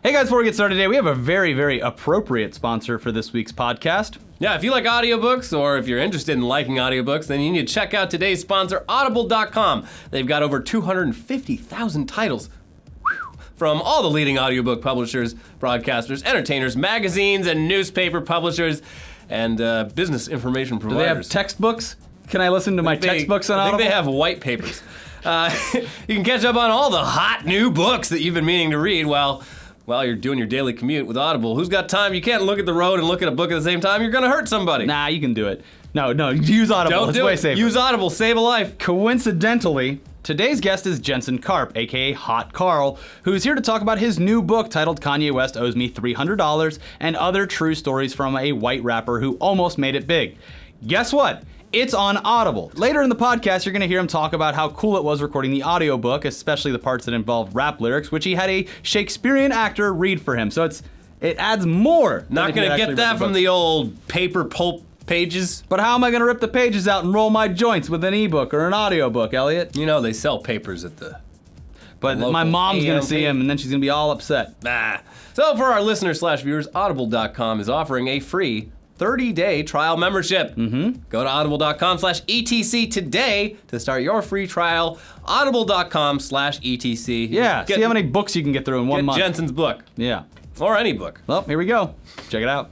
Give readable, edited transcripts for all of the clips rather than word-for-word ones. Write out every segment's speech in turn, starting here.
Hey guys, before we get started today, we have a very, very appropriate sponsor for this week's podcast. Yeah, if you like audiobooks, or if you're interested in liking audiobooks, then you need to check out today's sponsor, Audible.com. They've got over 250,000 titles from all the leading audiobook publishers, broadcasters, entertainers, magazines, and newspaper publishers, and business information providers. Do they have textbooks? Can I listen to my textbooks on Audible? I think they have white papers. You can catch up on all the hot new books that you've been meaning to read while you're doing your daily commute with Audible. Who's got time? You can't look at the road and look at a book at the same time. You're going to hurt somebody. Nah, you can do it. No, use Audible. Don't it's do way it. safer. Use Audible. Save a life. Coincidentally, today's guest is Jensen Karp, a.k.a. Hot Karl, who's here to talk about his new book titled Kanye West Owes Me $300 and Other True Stories from a White Rapper Who Almost Made It Big. Guess what? It's on Audible. Later in the podcast, you're going to hear him talk about how cool it was recording the audiobook, especially the parts that involved rap lyrics, which he had a Shakespearean actor read for him. So it adds more. Not going to get that from the old paper pulp pages. But how am I going to rip the pages out and roll my joints with an ebook or an audiobook, Elliot? You know, they sell papers at the But my mom's going to see him, and then she's going to be all upset. So for our listeners/viewers, Audible.com is offering a free 30-day trial membership. Go to audible.com/ETC today to start your free trial. Audible.com/ETC. Yeah, see how many books you can get through in 1 month. Jensen's book. Yeah. Or any book. Well, here we go. Check it out.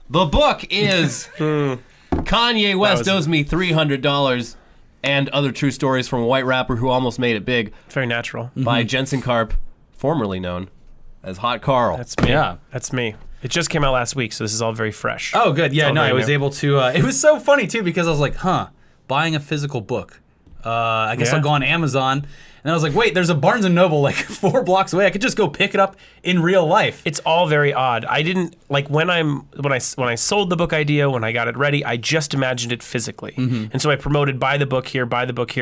The book is Kanye West Owes Me $300 and Other True Stories from a White Rapper Who Almost Made It Big. It's very natural. By Jensen Karp, formerly known as Hot Karl. That's me. Yeah. That's me. It just came out last week, so this is all very fresh. Oh, good. Yeah, no, I was new. able to. It was so funny, too, because I was like, buying a physical book. I guess Yeah. I'll go on Amazon. And I was like, wait, there's a Barnes & Noble like 4 blocks away. I could just go pick it up in real life. It's all very odd. I didn't like when I sold the book idea, when I got it ready, I just imagined it physically. And so I promoted buy the book here,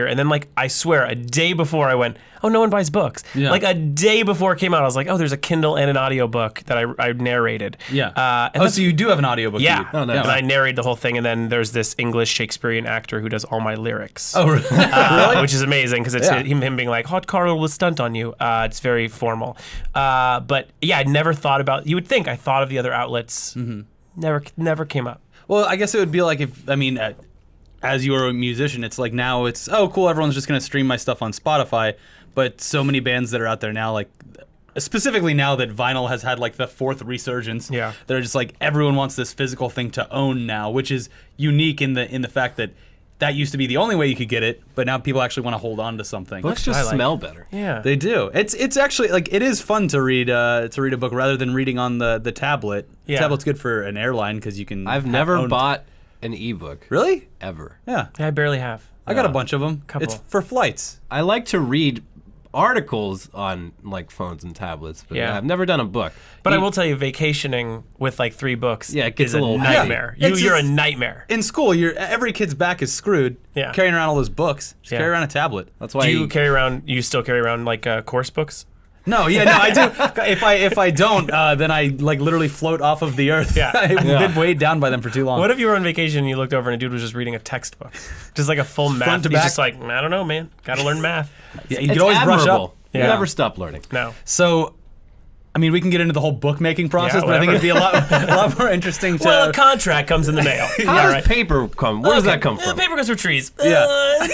and then like I swear a day before I went, oh, no one buys books. Yeah. Like a day before it came out, I was like, oh, there's a Kindle and an audiobook that I narrated. Yeah. And So you do have an audiobook? yeah. You read. Oh, nice. And I narrate the whole thing, and then there's this English Shakespearean actor who does all my lyrics. Oh, really? Which is amazing because it's Yeah. him being like, Hot Karl will stunt on you. It's very formal. But yeah, I'd never thought about, you would think I thought of the other outlets. Never came up. Well, I guess it would be like if, as you were a musician, it's like now it's, oh, cool, everyone's just going to stream my stuff on Spotify. But so many bands that are out there now, like, specifically now that vinyl has had like the 4th resurgence, Yeah. they're just like, everyone wants this physical thing to own now, which is unique in the fact that used to be the only way you could get it, but now people actually want to hold on to something. Books I just like. smell better. Yeah. They do. It's actually like it is fun to read a book rather than reading on the tablet. Yeah. The tablet's good for an airline because you can. I've never bought an ebook. Really? Ever. Yeah. I barely have. I got a bunch of them. Couple. It's for flights. I like to read articles on like phones and tablets, but Yeah. I've never done a book. But I will tell you, vacationing with like 3 books Yeah, it gets is a little nightmare. heavy. You're a It's just- nightmare. In school, every kid's back is screwed. Yeah. Carrying around all those books. Just Yeah. carry around a tablet. That's why Do you still carry around like course books? No, I do. If I don't, then I like literally float off of the earth. Yeah. I've been weighed down by them for too long. What if you were on vacation and you looked over and a dude was just reading a textbook? Just like a full math. Front to He's back? just like, I don't know, man. Gotta learn math. Yeah, you it's could always brush admirable. up. You Yeah. never stop learning. No. So, I mean, we can get into the whole bookmaking process, Yeah, but I think whatever. it'd be a lot more interesting to. Well, a contract comes in the mail. How does paper come? Where does that come from? Paper goes from trees. Yeah.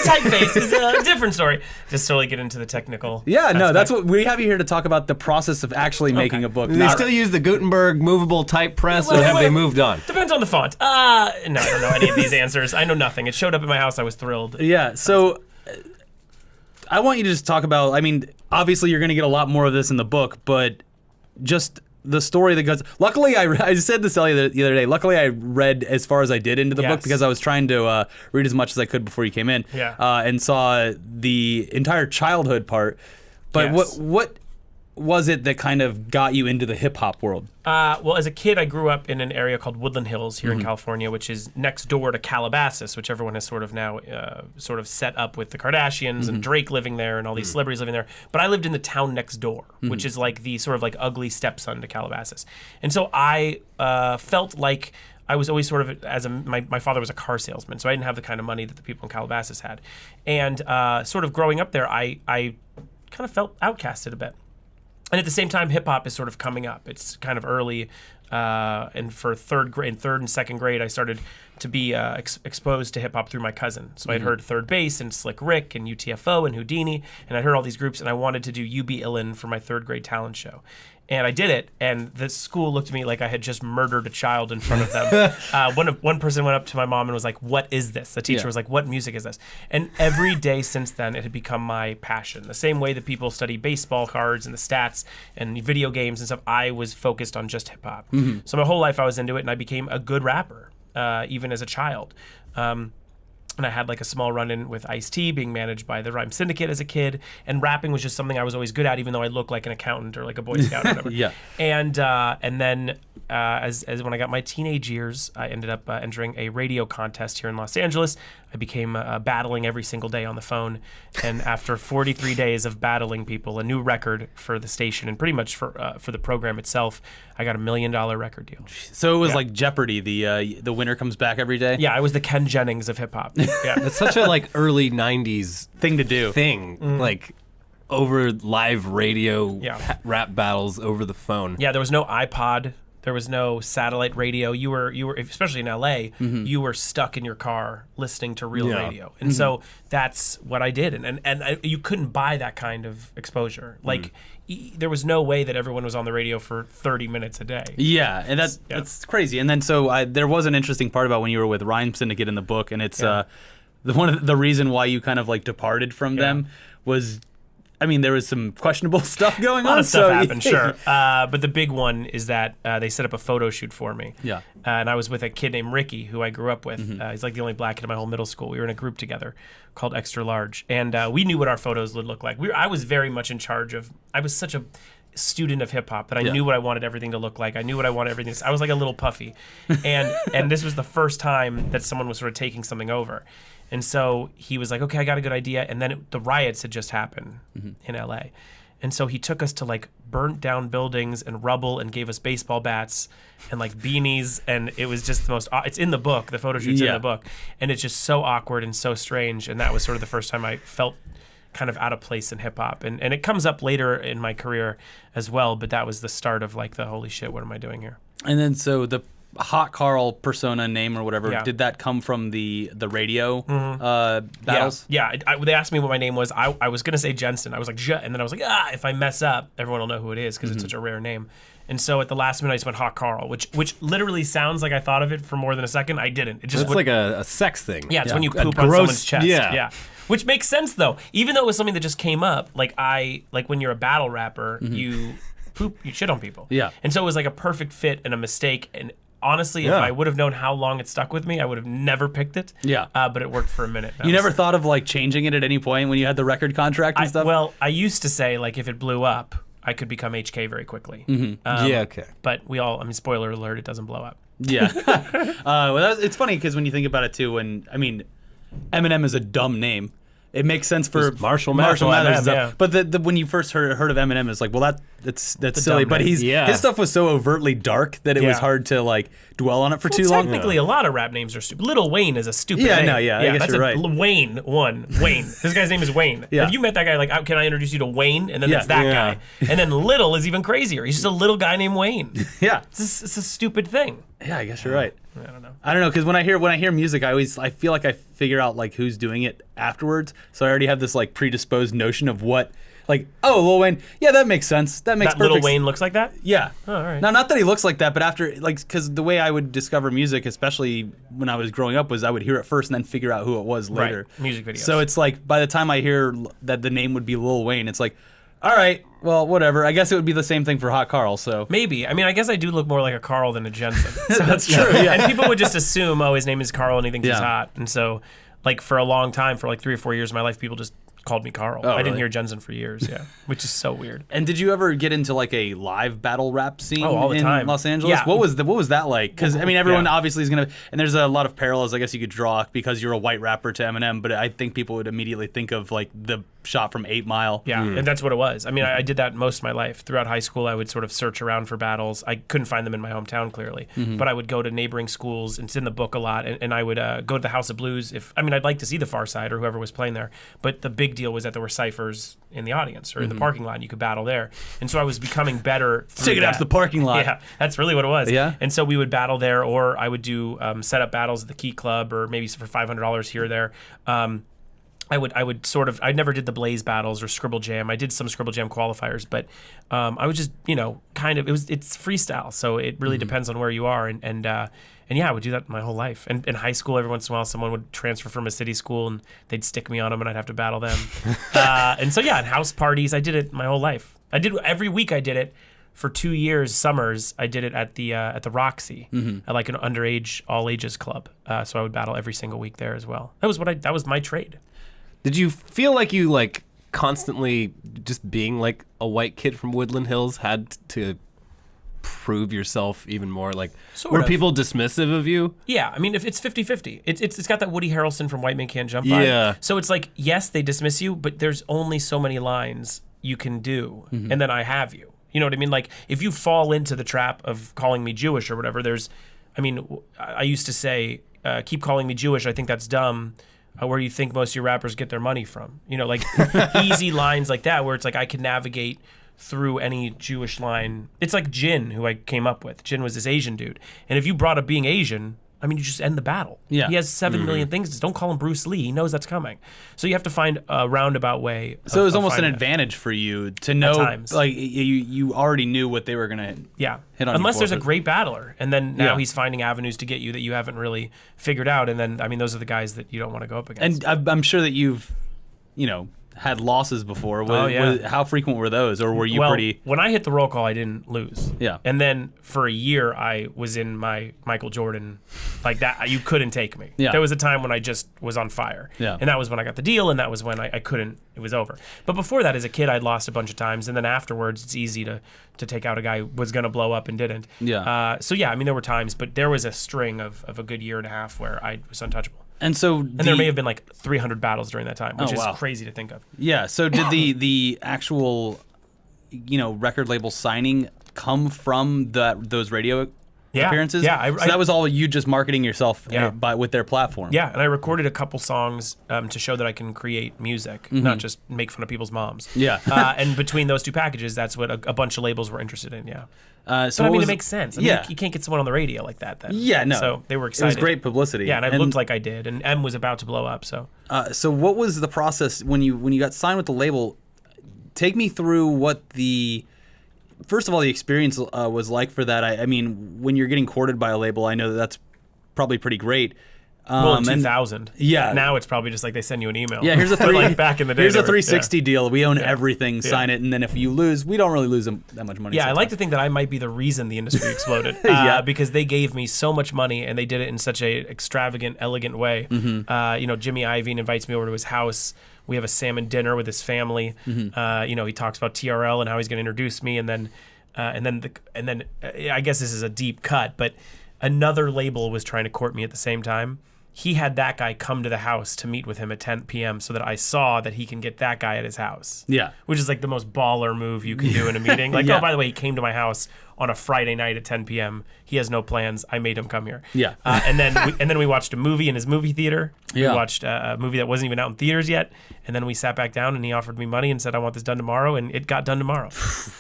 Typeface is a different story. Just totally get into the technical. Yeah, no, aspect. that's what we have you here to talk about the process of actually making a book. Do they still use the Gutenberg movable type press, or Wait, have wait. they moved on? Depends on the font. No, I don't know any of these answers. I know nothing. It showed up at my house. I was thrilled. Yeah, so I want you to just talk about, I mean, obviously you're going to get a lot more of this in the book, but just the story that goes. Luckily, I said this earlier the other day. Luckily, I read as far as I did into the book Yes. because I was trying to read as much as I could before you came in. Yeah. And saw the entire childhood part. But Yes. what was it that kind of got you into the hip hop world? Well, as a kid, I grew up in an area called Woodland Hills here in California, which is next door to Calabasas, which everyone has sort of now sort of set up with the Kardashians and Drake living there and all these celebrities living there. But I lived in the town next door, which is like the sort of like ugly stepson to Calabasas. And so I felt like I was always sort of, my father was a car salesman, so I didn't have the kind of money that the people in Calabasas had. And sort of growing up there, I kind of felt outcasted a bit. And at the same time, hip hop is sort of coming up. It's kind of early, and for third and second grade, I started to be exposed to hip hop through my cousin. So I'd heard Third Base and Slick Rick and UTFO and Houdini, and I heard all these groups, and I wanted to do You Be Illin for my third grade talent show. And I did it, and the school looked at me like I had just murdered a child in front of them. One person went up to my mom and was like, "What is this?" The teacher was like, "What music is this?" And every day since then, it had become my passion. The same way that people study baseball cards and the stats and video games and stuff, I was focused on just hip hop. So my whole life I was into it, and I became a good rapper, even as a child. And I had like a small run-in with Ice-T, being managed by the Rhyme Syndicate as a kid. And rapping was just something I was always good at, even though I looked like an accountant or like a Boy Scout or whatever. Yeah. And then as when I got my teenage years, I ended up entering a radio contest here in Los Angeles. I became battling every single day on the phone. And after 43 days of battling people, a new record for the station and pretty much for the program itself, I got $1 million record deal. So it was like Jeopardy. The winner comes back every day. Yeah, I was the Ken Jennings of hip hop. Yeah. It's such a like early '90s Thing to do. like over live radio Yeah. rap battles over the phone. Yeah, there was no iPod. There was no satellite radio. You were especially in LA, you were stuck in your car listening to real Yeah. radio. And so that's what I did. And you couldn't buy that kind of exposure. Like there was no way that everyone was on the radio for 30 minutes a day. Yeah, and that's crazy. And then there was an interesting part about when you were with Rhyme Syndicate in the book, and it's the reason why you kind of like departed from them was, I mean, there was some questionable stuff going on. A lot of stuff happened, sure. But the big one is that they set up a photo shoot for me. Yeah. And I was with a kid named Ricky, who I grew up with. He's like the only black kid in my whole middle school. We were in a group together called Extra Large. And we knew what our photos would look like. I was very much in charge of, I was such a student of hip hop that I knew what I wanted everything to look like. I knew what I wanted everything to, I was like a little Puffy. And this was the first time that someone was sort of taking something over. And so he was like, okay, I got a good idea. And then the riots had just happened in LA. And so he took us to like burnt down buildings and rubble and gave us baseball bats and like beanies. And it was just the most, it's in the book, the photo shoot's in the book. And it's just so awkward and so strange. And that was sort of the first time I felt kind of out of place in hip hop. And it comes up later in my career as well. But that was the start of like the holy shit, what am I doing here? And then so the Hot Karl persona name or whatever, did that come from the radio battles? Yeah. They asked me what my name was. I was going to say Jensen. I was like, and then I was like, if I mess up, everyone will know who it is because it's such a rare name. And so at the last minute, I just went Hot Karl, which literally sounds like I thought of it for more than a second. I didn't. It just It's like a sex thing. Yeah, it's when you poop on gross- someone's chest. yeah. Which makes sense though. Even though it was something that just came up, like when you're a battle rapper, you shit on people. Yeah. And so it was like a perfect fit and a mistake. And honestly, if I would have known how long it stuck with me, I would have never picked it. Yeah. But it worked for a minute. You never thought of like changing it at any point when you had the record contract and stuff? Well, I used to say like if it blew up, I could become HK very quickly. Yeah, okay. But spoiler alert, it doesn't blow up. Yeah. It's funny because when you think about it too, Eminem is a dumb name. It makes sense for Marshall Mathers and stuff. yeah. But when you first heard of Eminem, it's like, well, that's silly. dumb But name. his stuff was so overtly dark that it was hard to like dwell on it for too long. Technically, a lot of rap names are stupid. Lil Wayne is a stupid name. I guess that's you're right. Wayne. This guy's name is Wayne. Yeah. If you met that guy, like, can I introduce you to Wayne? And then that's that Yeah. guy. And then Little is even crazier. He's just a little guy named Wayne. Yeah. It's a stupid thing. Yeah, I guess you're right. I don't know. I don't know, because when I hear music, I feel like I figure out like who's doing it afterwards. So I already have this like predisposed notion of what, like, oh, Lil Wayne, yeah, that makes sense. That makes That perfect Lil Wayne looks like that? Yeah. Oh, all right. Now, not that he looks like that, but after, like, because the way I would discover music, especially when I was growing up, was I would hear it first and then figure out who it was later. Right. Music videos. So it's like, by the time I hear that the name would be Lil Wayne, it's like, all right, well, whatever. I guess it would be the same thing for Hot Karl, so. Maybe. I mean, I guess I do look more like a Carl than a Jensen. So That's true, yeah. And people would just assume, oh, his name is Carl and he thinks he's Yeah. hot. And so, like, for a long time, for like 3 or 4 years of my life, people just called me Carl. I didn't really? hear Jensen for years, which is so weird. And did you ever get into like a live battle rap scene all the in time. Los Angeles? Yeah. What was that like? Because I mean, everyone Yeah. obviously is gonna, and there's a lot of parallels I guess you could draw because you're a white rapper to Eminem, but I think people would immediately think of like the shot from 8 Mile. Yeah, and that's what it was. I mean, I did that most of my life. Throughout high school, I would sort of search around for battles. I couldn't find them in my hometown, clearly, but I would go to neighboring schools, and it's in the book a lot, and I would go to the House of Blues. I'd like to see the Far Side or whoever was playing there, but the big deal was that there were ciphers in the audience or in the parking lot, and you could battle there. And so I was becoming better through Take it out to the parking lot. Yeah, that's really what it was. Yeah. And so we would battle there, or I would do setup battles at the Key Club, or maybe for $500 here or there. I would sort of, I never did the Blaze battles or Scribble Jam. I did some Scribble Jam qualifiers, but I would just, kind of, it's freestyle. So it really depends on where you are. And yeah, I would do that my whole life. And in high school, every once in a while, someone would transfer from a city school and they'd stick me on them and I'd have to battle them. And so, yeah, at house parties, I did it my whole life. Every week I did it. For 2 years, summers, I did it at the Roxy, at like an underage, all ages club. So I would battle every single week there as well. That was my trade. Did you feel like you like constantly just being like a white kid from Woodland Hills had to prove yourself even more? Like, were people dismissive of you? Yeah, I mean, if it's 50-50. It's got that Woody Harrelson from White Man Can't Jump vibe. Yeah. So it's like, yes, they dismiss you, but there's only so many lines you can do, and then I have you. You know what I mean? Like, if you fall into the trap of calling me Jewish or whatever, I used to say, keep calling me Jewish, I think that's dumb. Where do you think most of your rappers get their money from? Like easy lines like that, where it's like I can navigate through any Jewish line. It's like Jin, who I came up with. Jin was this Asian dude. And if you brought up being Asian, you just end the battle. Yeah. He has 7 million things. Don't call him Bruce Lee. He knows that's coming. So you have to find a roundabout way. So it was almost an finding advantage for you to know, times. like you already knew what they were gonna hit on. Unless you there's a for. great battler, and then now Yeah. he's finding avenues to get you that you haven't really figured out. And then those are the guys that you don't want to go up against. And I'm sure that you've, had losses before. How frequent were those, or were you pretty? When I hit the roll call, I didn't lose. Yeah. And then for a year, I was in my Michael Jordan, like that. You couldn't take me. Yeah. There was a time when I just was on fire. Yeah. And that was when I got the deal, and that was when I couldn't. It was over. But before that, as a kid, I'd lost a bunch of times, and then afterwards, it's easy to take out a guy who was going to blow up and didn't. Yeah. So yeah, there were times, but there was a string of a good year and a half where I was untouchable. And so, And there may have been like 300 battles during that time, which is wow. crazy to think of. Yeah. So did the actual, record label signing come from those radio appearances? Yeah. So that was all you just marketing yourself Yeah. with their platform. Yeah, and I recorded a couple songs to show that I can create music, not just make fun of people's moms. Yeah. And between those two packages, that's what a bunch of labels were interested in, yeah. So But what it was- makes sense. Yeah. You can't get someone on the radio like that then. Yeah, no. So they were It excited. was great publicity. Yeah, and I looked like I did, and M was about to blow up, so. So what was the process when you got signed with the label? Take me through what first of all, the experience was like for that. I mean, when you're getting courted by a label, I know that's probably pretty great. Well, in and- 2000. Yeah. Now it's probably just like they send you an email. Yeah, here's a But, like back in the day. Here's a they were- 360 deal. We own Yeah. everything. Sign it, and then if you lose, we don't really lose that much money. Yeah, I like to think that I might be the reason the industry exploded. Yeah. Because they gave me so much money and they did it in such a extravagant, elegant way. Jimmy Iovine invites me over to his house. We have a salmon dinner with his family. He talks about TRL and how he's going to introduce me, and then I guess this is a deep cut, but another label was trying to court me at the same time. He had that guy come to the house to meet with him at 10 p.m. so that I saw that he can get that guy at his house. Yeah. Which is like the most baller move you can do in a meeting. Like, Yeah. oh, by the way, he came to my house on a Friday night at 10 p.m. He has no plans. I made him come here. Yeah. And then we watched a movie in his movie theater. Yeah. We watched a movie that wasn't even out in theaters yet. And then we sat back down and he offered me money and said, I want this done tomorrow. And it got done tomorrow.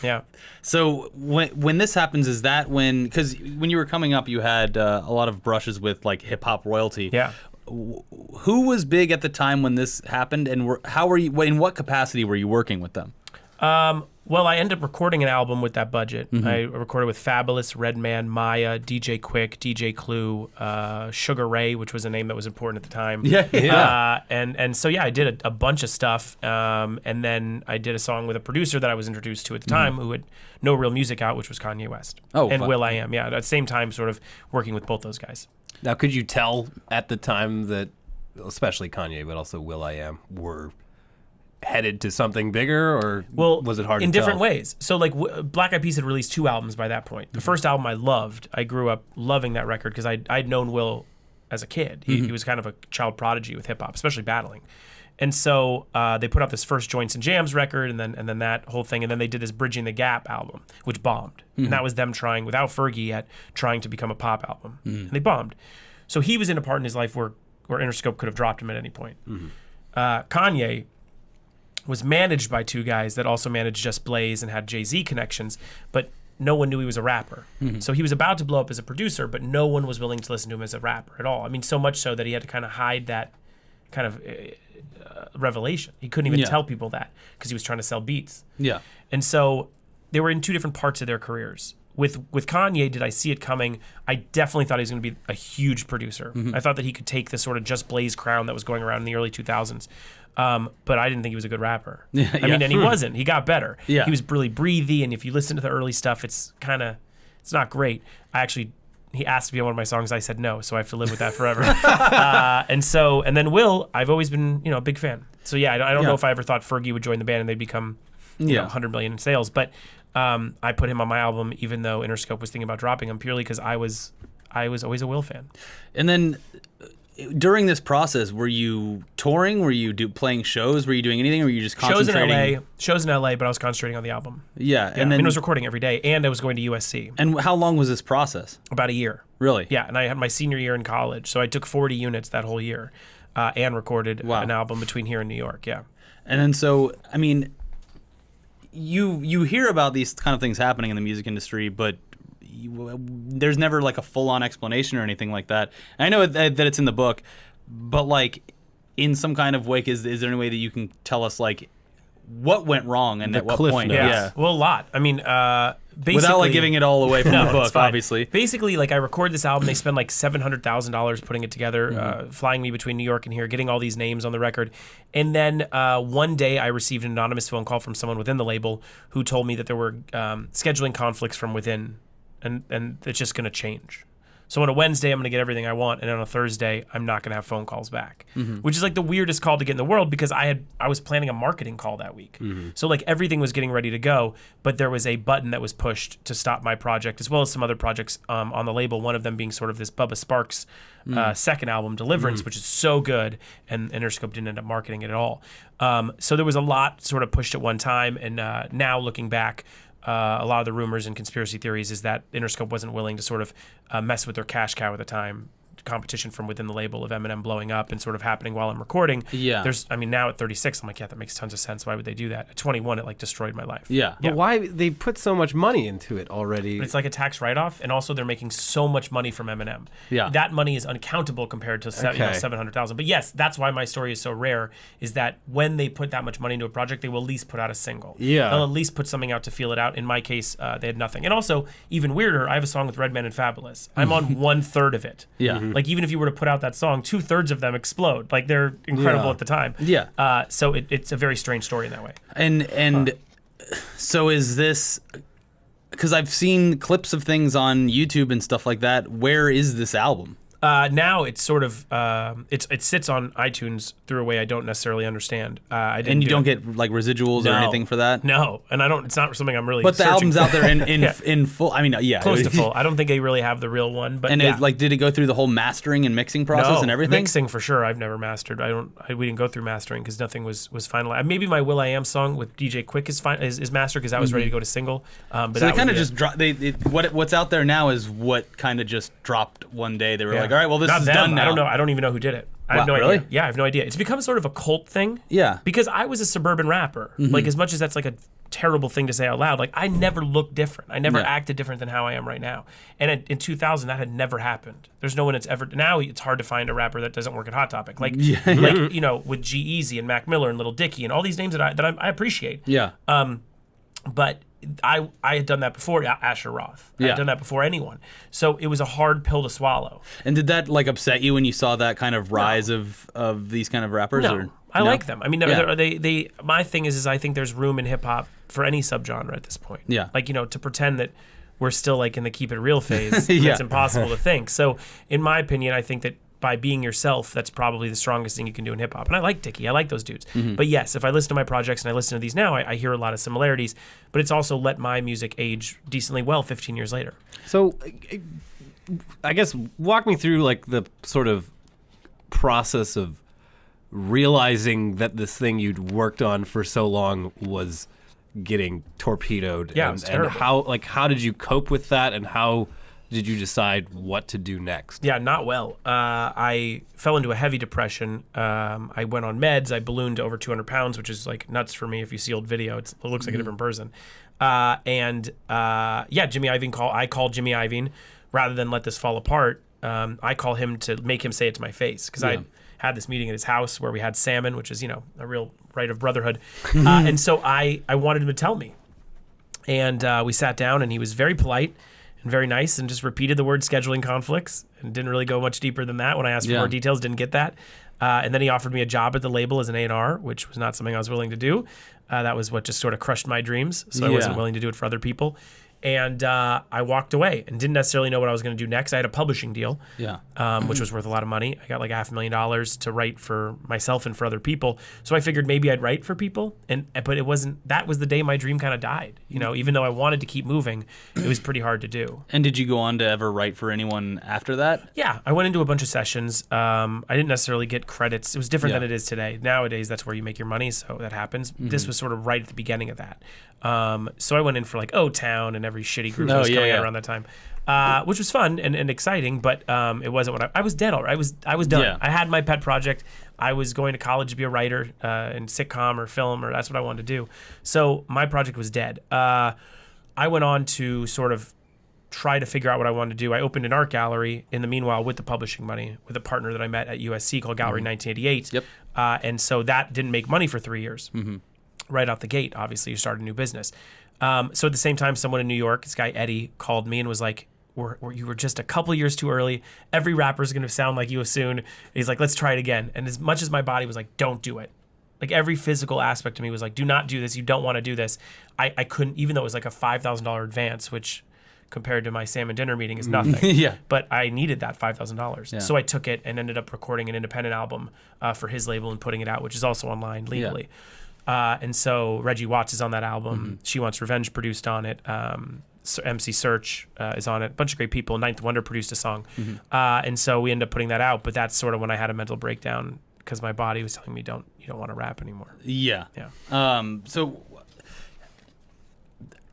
Yeah. So when this happens, is that because when you were coming up, you had a lot of brushes with like hip hop royalty. Yeah. Who was big at the time when this happened, and how were you? In what capacity were you working with them? Well, I ended up recording an album with that budget. I recorded with Fabulous, Redman, Maya, DJ Quick, DJ Clue, Sugar Ray, which was a name that was important at the time. Yeah. And so, yeah, I did a bunch of stuff. And then I did a song with a producer that I was introduced to at the time who had no real music out, which was Kanye West. Oh, and fun. will.i.am. Yeah, at the same time, sort of working with both those guys. Now, could you tell at the time that, especially Kanye, but also will.i.am, were headed to something bigger, or was it hard to tell? In different ways. So, like, Black Eyed Peas had released 2 albums by that point. The first album I loved. I grew up loving that record because I'd known Will as a kid. He was kind of a child prodigy with hip-hop, especially battling. And so they put out this first Joints and Jams record, and then that whole thing, and then they did this Bridging the Gap album, which bombed. And that was them trying, without Fergie yet, trying to become a pop album. And they bombed. So he was in a part in his life where Interscope could have dropped him at any point. Kanye was managed by two guys that also managed Just Blaze and had Jay-Z connections, but no one knew he was a rapper. So he was about to blow up as a producer, but no one was willing to listen to him as a rapper at all. I mean, so much so that he had to kind of hide that kind of revelation. He couldn't even tell people that because he was trying to sell beats. Yeah. And so they were in two different parts of their careers. With Kanye, did I see it coming? I definitely thought he was going to be a huge producer. I thought that he could take the sort of Just Blaze crown that was going around in the early 2000s. But I didn't think he was a good rapper. I mean, and he wasn't. He got better. Yeah. He was really breathy, and if you listen to the early stuff, it's not great. He asked to be on one of my songs. I said no, so I have to live with that forever. And then Will, I've always been, a big fan. So yeah, I don't know if I ever thought Fergie would join the band and they'd become, 100 million in sales. But I put him on my album, even though Interscope was thinking about dropping him, purely because I was always a Will fan. And then during this process, were you touring? Were you playing shows? Were you doing anything? Or were you just concentrating? Shows in LA, but I was concentrating on the album. Yeah. And then I was recording every day, and I was going to USC. And how long was this process? About a year. Really? Yeah, and I had my senior year in college, so I took 40 units that whole year, and recorded an album between here and New York. Yeah. And then so, I mean, you hear about these kind of things happening in the music industry, but there's never like a full-on explanation or anything like that. And I know that it's in the book, but like in some kind of way, is there any way that you can tell us like what went wrong and at what point? Yeah. Well, a lot. I mean, basically, without like giving it all away from the book, obviously. Basically, like I record this album, they spend like $700,000 putting it together, flying me between New York and here, getting all these names on the record, and then one day I received an anonymous phone call from someone within the label who told me that there were scheduling conflicts from within. And it's just going to change. So on a Wednesday, I'm going to get everything I want, and on a Thursday, I'm not going to have phone calls back, which is like the weirdest call to get in the world because I was planning a marketing call that week. So like everything was getting ready to go, but there was a button that was pushed to stop my project as well as some other projects on the label, one of them being sort of this Bubba Sparks second album, Deliverance, which is so good, and Interscope didn't end up marketing it at all. So there was a lot sort of pushed at one time, and now looking back, a lot of the rumors and conspiracy theories is that Interscope wasn't willing to sort of mess with their cash cow at the time. Competition from within the label of Eminem blowing up and sort of happening while I'm recording. Yeah. Now at 36, I'm like, yeah, that makes tons of sense. Why would they do that? At 21, it like destroyed my life. Yeah. But why they put so much money into it already? But it's like a tax write-off, and also they're making so much money from Eminem. Yeah. That money is uncountable compared to 700,000. But yes, that's why my story is so rare, is that when they put that much money into a project, they will at least put out a single. Yeah. They'll at least put something out to feel it out. In my case, they had nothing. And also, even weirder, I have a song with Redman and Fabulous. I'm on 1/3 of it. Yeah. Like even if you were to put out that song, 2/3 of them explode. Like they're incredible at the time. Yeah. So it's a very strange story in that way. And so is this, because I've seen clips of things on YouTube and stuff like that. Where is this album? Now it's sort of it sits on iTunes through a way I don't necessarily understand. And you don't get like residuals or anything for that? No, and I don't. It's not something I'm really. But the searching album's for. out there in full. I mean, yeah, close to full. I don't think they really have the real one. But and yeah. did it go through the whole mastering and mixing process and everything? Mixing for sure. I've never mastered. We didn't go through mastering because nothing was finalized. Maybe my Will I Am song with DJ Quick is mastered because that was ready to go to single. But so they kind of just dropped. What's out there now is what kind of just dropped one day. They were like, all right, well, this is done now. I don't know. I don't even know who did it. I have no really? idea. Yeah, I have no idea. It's become sort of a cult thing. Yeah. Because I was a suburban rapper. Like, as much as that's like a terrible thing to say out loud, like, I never looked different. I never acted different than how I am right now. And in 2000, that had never happened. There's no one that's ever... Now it's hard to find a rapper that doesn't work at Hot Topic. Like, with G-Eazy and Mac Miller and Lil Dicky and all these names that I appreciate. Yeah. But I had done that before Asher Roth. I had done that before anyone. So it was a hard pill to swallow. And did that like upset you when you saw that kind of rise of these kind of rappers? No, or, I like them. I mean, they. My thing is I think there's room in hip hop for any subgenre at this point. Yeah. Like, to pretend that we're still like in the keep it real phase, it's impossible to think. So in my opinion, I think that by being yourself, that's probably the strongest thing you can do in hip hop. And I like Dickie, I like those dudes. But yes, if I listen to my projects and I listen to these now, I hear a lot of similarities, but it's also let my music age decently well 15 years later. So I guess walk me through like the sort of process of realizing that this thing you'd worked on for so long was getting torpedoed. Yeah, it was terrible. And how did you cope with that, and how did you decide what to do next? Yeah, not well. I fell into a heavy depression. I went on meds. I ballooned to over 200 pounds, which is like nuts for me. If you see old video, it looks like a different person. Jimmy Iovine I called Jimmy Iovine rather than let this fall apart. I call him to make him say it to my face, because I had this meeting at his house where we had salmon, which is, a real rite of brotherhood. And so I wanted him to tell me. And we sat down, and he was very polite and very nice, and just repeated the word scheduling conflicts, and didn't really go much deeper than that. When I asked for more details, didn't get that. And then he offered me a job at the label as an A&R, which was not something I was willing to do. That was what just sort of crushed my dreams. So I wasn't willing to do it for other people. And I walked away and didn't necessarily know what I was going to do next. I had a publishing deal, which was worth a lot of money. I got like $500,000 to write for myself and for other people. So I figured maybe I'd write for people. But it wasn't. That was the day my dream kind of died. Even though I wanted to keep moving, it was pretty hard to do. And did you go on to ever write for anyone after that? Yeah, I went into a bunch of sessions. I didn't necessarily get credits. It was different than it is today. Nowadays, that's where you make your money, so that happens. This was sort of right at the beginning of that. So I went in for like O-Town and every shitty group that was coming out around that time, which was fun and exciting, but it wasn't what I was dead already. I was done. Yeah. I had my pet project. I was going to college to be a writer in sitcom or film, or that's what I wanted to do. So my project was dead. I went on to sort of try to figure out what I wanted to do. I opened an art gallery in the meanwhile with the publishing money, with a partner that I met at USC called Gallery 1988. Yep. And so that didn't make money for 3 years. Right out the gate, obviously, you start a new business. So at the same time, someone in New York, this guy Eddie, called me and was like, you were just a couple years too early. Every rapper is going to sound like you soon. And he's like, let's try it again. And as much as my body was like, don't do it. Like every physical aspect of me was like, do not do this. You don't want to do this. I couldn't, even though it was like a $5,000 advance, which compared to my salmon dinner meeting is nothing. But I needed that $5,000. Yeah. So I took it and ended up recording an independent album for his label and putting it out, which is also online legally. And so Reggie Watts is on that album. She Wants Revenge produced on it. MC Search is on it. A bunch of great people. Ninth Wonder produced a song. And so we ended up putting that out. But that's sort of when I had a mental breakdown, because my body was telling me, you don't want to rap anymore. Yeah. Yeah. So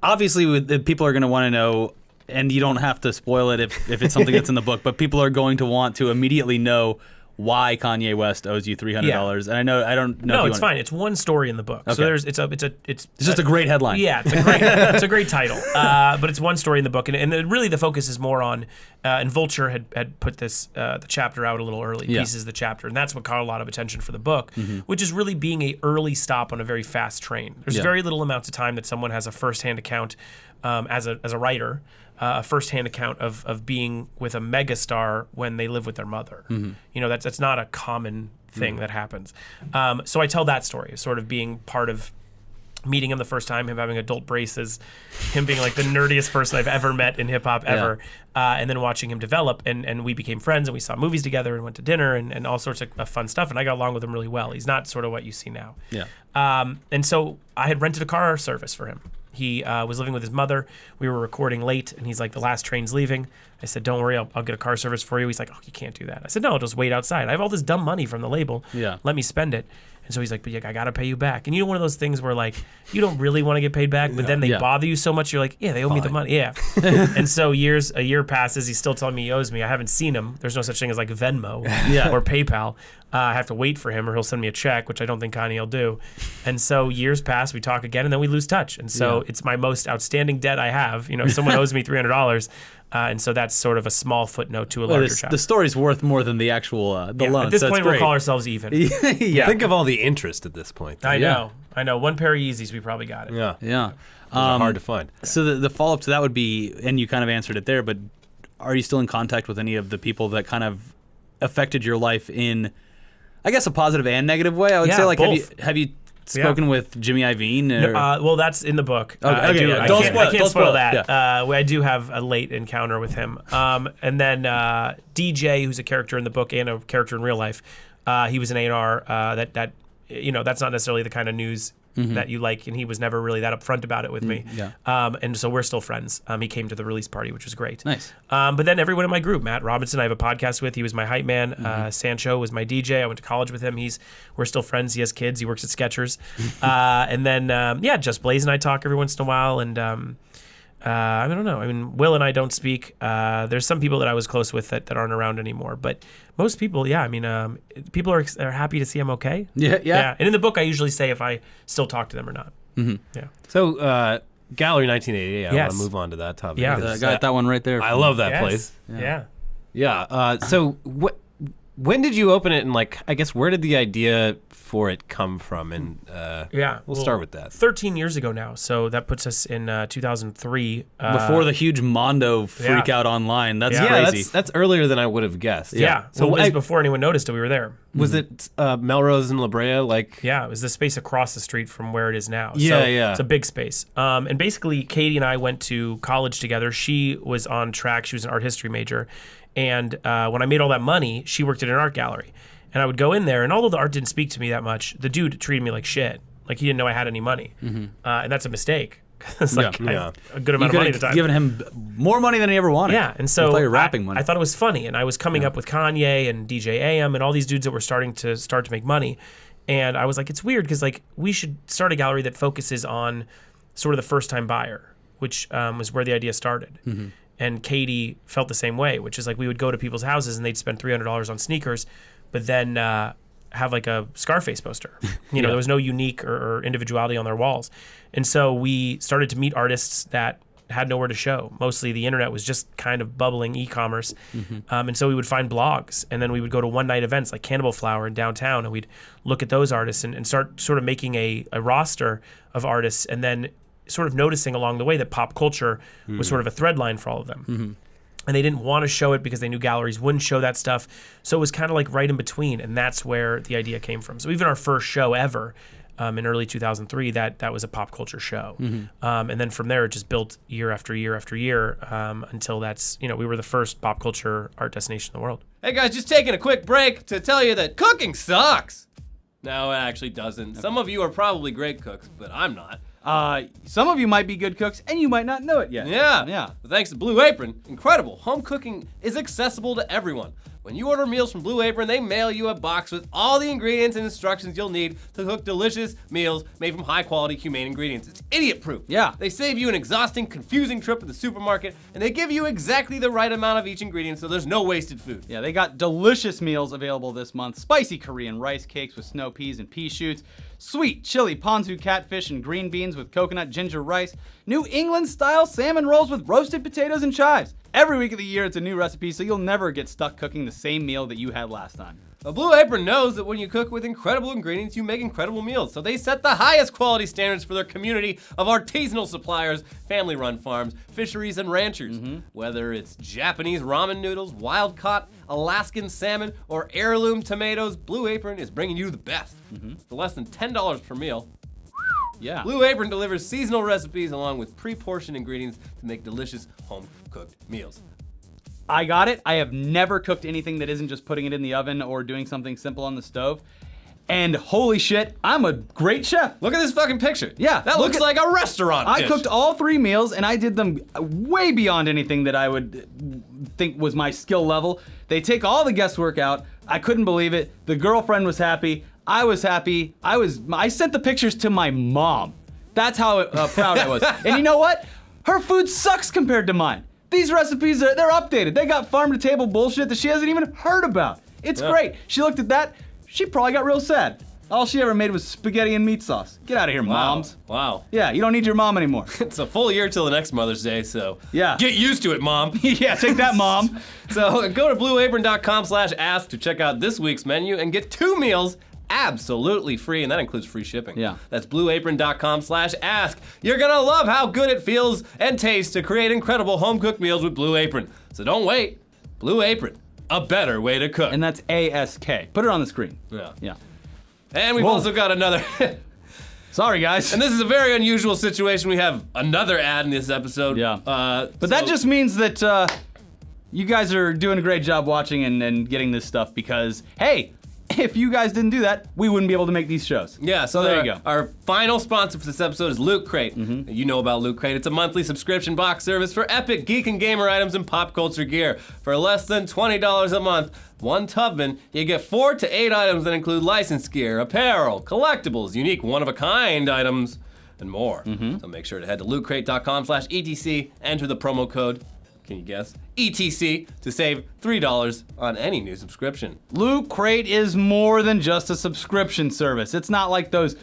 obviously people are going to want to know, and you don't have to spoil it if it's something that's in the book, but people are going to want to immediately know why Kanye West owes you $300. And I don't know. No, it's fine. It's one story in the book. Okay. So it's just a great headline. Yeah, it's a great title. But it's one story in the book, and really the focus is more on. And Vulture had put this the chapter out a little early, pieces of the chapter, and that's what caught a lot of attention for the book, which is really being a early stop on a very fast train. There's very little amounts of time that someone has a firsthand account as a writer. A firsthand account of being with a megastar when they live with their mother. That's not a common thing that happens. So I tell that story, sort of being part of meeting him the first time, him having adult braces, him being like the nerdiest person I've ever met in hip hop ever, and then watching him develop. And we became friends, and we saw movies together and went to dinner and all sorts of fun stuff. And I got along with him really well. He's not sort of what you see now. And so I had rented a car service for him. He was living with his mother. We were recording late, and he's like, the last train's leaving. I said, don't worry, I'll get a car service for you. He's like, oh, you can't do that. I said, no, I'll just wait outside. I have all this dumb money from the label. Let me spend it. And so he's like, but I got to pay you back. And one of those things where like, you don't really want to get paid back, but then they bother you so much, you're like, yeah, they owe me the money. Yeah. And so a year passes. He's still telling me he owes me. I haven't seen him. There's no such thing as like Venmo or PayPal. I have to wait for him, or he'll send me a check, which I don't think Kanye will do. And so years pass, we talk again, and then we lose touch. And so it's my most outstanding debt I have. Someone owes me $300. And so that's sort of a small footnote to a larger chapter. The story's worth more than the actual loan. At this so point, we'll call ourselves even. Think of all the interest at this point. I know. One pair of Yeezys, we probably got it. Yeah. Yeah. Those are hard to find. So the follow-up to that would be, and you kind of answered it there, but are you still in contact with any of the people that kind of affected your life in, I guess, a positive and negative way? I would say, like, both. have you spoken with Jimmy Iovine? Or? Well, that's in the book. Okay, I can't spoil that. I do have a late encounter with him. And then DJ, who's a character in the book and a character in real life, he was an A&R. That's not necessarily the kind of news that you like, and he was never really that upfront about it with me. yeah. And so we're still friends. He came to the release party, which was great. Nice. But then everyone in my group, Matt Robinson, I have a podcast with. He was my hype man. Sancho was my DJ. I went to college with him. We're still friends. He has kids. He works at Skechers. And then Just Blaze and I talk every once in a while. And I don't know. I mean, Will and I don't speak. There's some people that I was close with that aren't around anymore. But most people, yeah. I mean, people are happy to see I'm okay. Yeah. And in the book, I usually say if I still talk to them or not. Yeah. So, Gallery 1988, I Yes. want to move on to that topic. Yeah. because, I got that one right there. I love that Yes. place. Yeah. Yeah. So, when did you open it, and like, I guess, where did the idea for it come from? And we'll start with that. 13 years ago now, so that puts us in 2003. Before the huge Mondo freak yeah. out online. That's Yeah. Yeah, crazy. that's earlier than I would have guessed. Yeah. So So it was before anyone noticed that we were there. was it Melrose and La Brea? Like, Yeah, it was the space across the street from where it is now. Yeah, so yeah. It's a big space. And basically, Katie and I went to college together. She was on track. She was an art history major. And when I made all that money, she worked at an art gallery. And I would go in there, and although the art didn't speak to me that much, the dude treated me like shit. Like he didn't know I had any money. And that's a mistake. It's like I had a good You amount of could money at the have time. given him more money than he ever wanted. Yeah, and so with all your rapping money. I thought it was funny, and I was coming up with Kanye and DJ AM and all these dudes that were starting to make money, and I was like, it's weird because like we should start a gallery that focuses on sort of the first time buyer, which was where the idea started. And Katie felt the same way, which is like we would go to people's houses and they'd spend $300 on sneakers, but then have like a Scarface poster. There was no unique or individuality on their walls. And so we started to meet artists that had nowhere to show. Mostly the internet was just kind of bubbling e-commerce. And so we would find blogs, and then we would go to one-night events like Cannibal Flower in downtown, and we'd look at those artists and start sort of making a roster of artists, and then sort of noticing along the way that pop culture was sort of a thread line for all of them. And they didn't want to show it because they knew galleries wouldn't show that stuff. So it was kind of like right in between, and that's where the idea came from. So even our first show ever in early 2003, that was a pop culture show. And then from there, it just built year after year after year until we were the first pop culture art destination in the world. hey guys, just taking a quick break to tell you that cooking sucks. No, it actually doesn't. Some of you are probably great cooks, but I'm not. Some of you might be good cooks, and you might not know it yet. Yeah. But thanks to Blue Apron, incredible home cooking is accessible to everyone. When you order meals from Blue Apron, they mail you a box with all the ingredients and instructions you'll need to cook delicious meals made from high-quality, humane ingredients. It's idiot-proof. Yeah. They save you an exhausting, confusing trip to the supermarket, and they give you exactly the right amount of each ingredient so there's no wasted food. Yeah, they got delicious meals available this month. Spicy Korean rice cakes with snow peas and pea shoots. Sweet chili ponzu catfish and green beans with coconut ginger rice. New England-style salmon rolls with roasted potatoes and chives. Every week of the year, it's a new recipe, so you'll never get stuck cooking the same meal that you had last time. A Blue Apron knows that when you cook with incredible ingredients, you make incredible meals. So they set the highest quality standards for their community of artisanal suppliers, family-run farms, fisheries, and ranchers. Whether it's Japanese ramen noodles, wild-caught Alaskan salmon, or heirloom tomatoes, Blue Apron is bringing you the best. For less than $10 per meal, Yeah. Blue Apron delivers seasonal recipes along with pre-portioned ingredients to make delicious home-cooked meals. I got it. I have never cooked anything that isn't just putting it in the oven or doing something simple on the stove. And holy shit, I'm a great chef. Look at this fucking picture. Yeah, That look looks at- like a restaurant I dish. cooked all 3 meals, and I did them way beyond anything that I would think was my skill level. They take all the guesswork out. I couldn't believe it. The girlfriend was happy. I was happy. I sent the pictures to my mom. That's how proud I was. And you know what? Her food sucks compared to mine. These recipes, they're updated. They got farm-to-table bullshit that she hasn't even heard about. It's great. She looked at that. She probably got real sad. All she ever made was spaghetti and meat sauce. Get out of here, moms. Wow. Yeah, you don't need your mom anymore. It's a full year till the next Mother's Day, so Yeah. get used to it, Mom. Yeah, take that, mom. So go to blueapron.com/ask to check out this week's menu and get 2 meals absolutely free, and that includes free shipping. Yeah. That's blueapron.com/ask. You're gonna love how good it feels and tastes to create incredible home-cooked meals with Blue Apron. So don't wait. Blue Apron, a better way to cook. And that's ASK. Put it on the screen. yeah. Yeah. And we've Whoa. also got another. Sorry, guys. And this is a very unusual situation. We have another ad in this episode. Yeah. But that just means that you guys are doing a great job watching and getting this stuff because, hey, if you guys didn't do that, we wouldn't be able to make these shows. Yeah, so there you go. Our final sponsor for this episode is Loot Crate. You know about Loot Crate. It's a monthly subscription box service for epic geek and gamer items and pop culture gear. For less than $20 a month, one Tubman, you get 4 to 8 items that include licensed gear, apparel, collectibles, unique one-of-a-kind items, and more. So make sure to head to lootcrate.com/ETC, enter the promo code, can you guess, ETC, to save $3 on any new subscription. Loot Crate is more than just a subscription service. It's not like those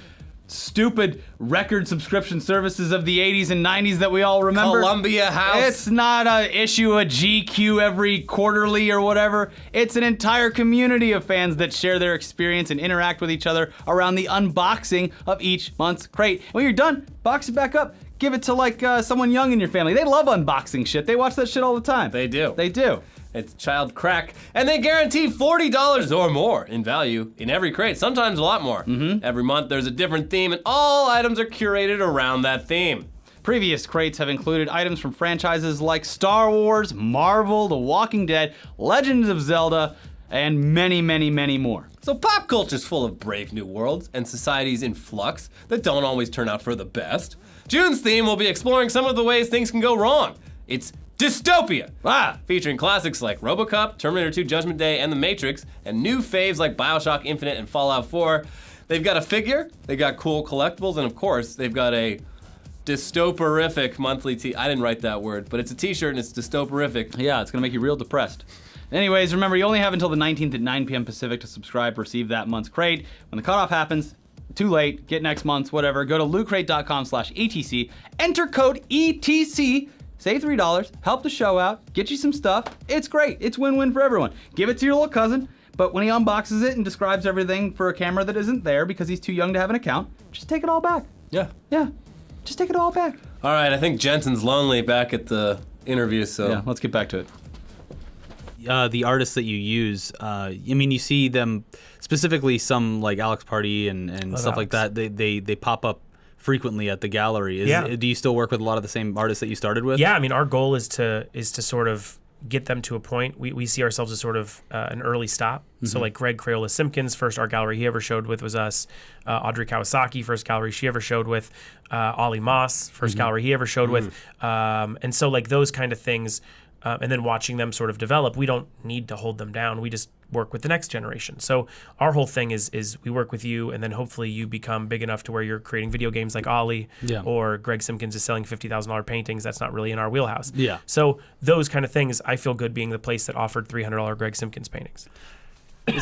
stupid record subscription services of the 80s and 90s that we all remember. Columbia House. It's not a issue a GQ every quarterly or whatever. It's an entire community of fans that share their experience and interact with each other around the unboxing of each month's crate. When you're done, box it back up. Give it to like someone young in your family. They love unboxing shit. They watch that shit all the time. They do. They do. It's child crack, and they guarantee $40 or more in value in every crate, sometimes a lot more. Every month there's a different theme, and all items are curated around that theme. Previous crates have included items from franchises like Star Wars, Marvel, The Walking Dead, Legends of Zelda, and many, many, many more. So pop culture's full of brave new worlds and societies in flux that don't always turn out for the best. June's theme will be exploring some of the ways things can go wrong. It's Dystopia, featuring classics like RoboCop, Terminator 2 Judgment Day, and The Matrix, and new faves like BioShock Infinite and Fallout 4. They've got a figure, they got cool collectibles, and of course, they've got a dystoperific monthly I didn't write that word, but it's a t-shirt and it's dystoperific. Yeah, it's gonna make you real depressed. Anyways, remember, you only have until the 19th at 9 p.m. Pacific to subscribe, receive that month's crate. When the cutoff happens, too late, get next month's, whatever, go to lootcrate.com/ETC, enter code ETC, save $3, help the show out, get you some stuff. It's great. It's win-win for everyone. Give it to your little cousin, but when he unboxes it and describes everything for a camera that isn't there because he's too young to have an account, just take it all back. Yeah. Yeah, just take it all back. All right, I think Jensen's lonely back at the interview, so. Yeah, let's get back to it. The artists that you use, I mean, you see them, specifically some like Alex Party and stuff like that, they pop up frequently at the gallery. Do you still work with a lot of the same artists that you started with? Yeah, I mean, our goal is to sort of get them to a point. We see ourselves as sort of an early stop. So like Greg Crayola Simpkins, first art gallery he ever showed with was us. Audrey Kawasaki, first gallery she ever showed with. Ollie Moss, first gallery he ever showed with. And so like those kind of things, and then watching them sort of develop, we don't need to hold them down. We just work with the next generation. So our whole thing is we work with you, and then hopefully you become big enough to where you're creating video games like Ollie, or Greg Simpkins is selling $50,000 paintings. That's not really in our wheelhouse. Yeah. So those kind of things, I feel good being the place that offered $300 Greg Simpkins paintings.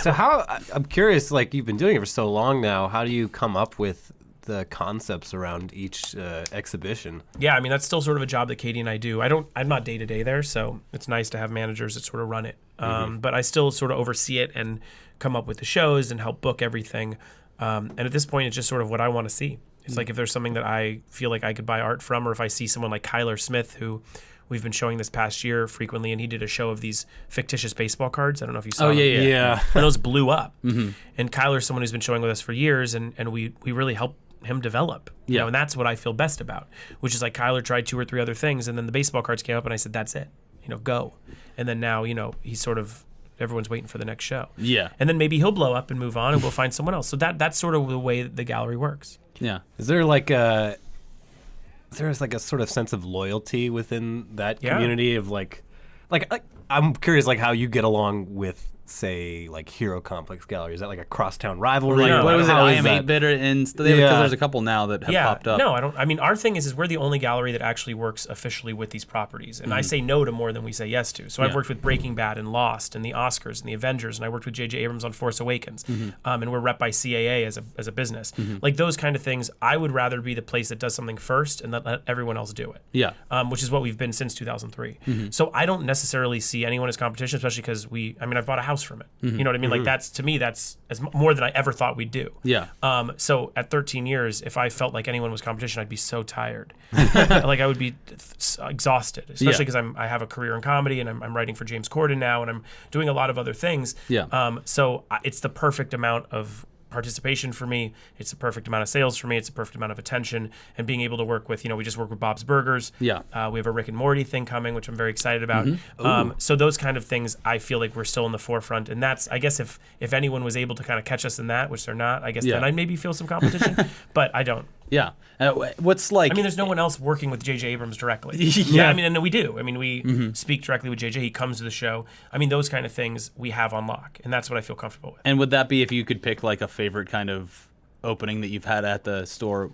So I'm curious, like you've been doing it for so long now, how do you come up with the concepts around each exhibition? Yeah, I mean, that's still sort of a job that Katie and I do. I'm not day to day there, so it's nice to have managers that sort of run it. But I still sort of oversee it and come up with the shows and help book everything. And at this point, it's just sort of what I want to see. It's like if there's something that I feel like I could buy art from, or if I see someone like Kyler Smith, who we've been showing this past year frequently, and he did a show of these fictitious baseball cards. I don't know if you saw them. Yeah. And those blew up. And Kyler's someone who's been showing with us for years, and we really help him develop. You know, and that's what I feel best about, which is like Kyler tried 2 or 3 other things, and then the baseball cards came up, and I said, that's it. Go. And then now, he's sort of, everyone's waiting for the next show. Yeah. And then maybe he'll blow up and move on, and we'll find someone else. So that's sort of the way the gallery works. Yeah. Is there like a sort of sense of loyalty within that community of like I'm curious like how you get along with, say, like Hero Complex Gallery? Is that like a crosstown rivalry? No, What was it? How I is am that? 8-bit and because there's a couple now that have popped up. No, I don't. I mean, our thing is we're the only gallery that actually works officially with these properties, and I say no to more than we say yes to. So I've worked with Breaking Bad and Lost and the Oscars and the Avengers, and I worked with J.J. Abrams on Force Awakens, and we're rep by CAA as a business. Like those kind of things, I would rather be the place that does something first and let everyone else do it. Yeah. Which is what we've been since 2003. So I don't necessarily see anyone as competition, especially because I've bought a house from it. You know what I mean? Like that's, to me, that's more than I ever thought we'd do. Yeah. So at 13 years, if I felt like anyone was competition, I'd be so tired. Like I would be exhausted, especially because I have a career in comedy, and I'm writing for James Corden now, and I'm doing a lot of other things. Yeah. So it's the perfect amount of participation for me. It's a perfect amount of sales for me. It's a perfect amount of attention, and being able to work with, we just work with Bob's Burgers. Yeah. We have a Rick and Morty thing coming, which I'm very excited about. So those kind of things, I feel like we're still in the forefront, and that's, I guess, if anyone was able to kind of catch us in that, which they're not, I guess then I'd maybe feel some competition, but I don't. Yeah. What's like? I mean, there's no one else working with J.J. Abrams directly. Yeah. I mean, and we do. I mean, we speak directly with J.J. He comes to the show. I mean, those kind of things we have on lock, and that's what I feel comfortable with. And would that be if you could pick like a favorite kind of opening that you've had at the store?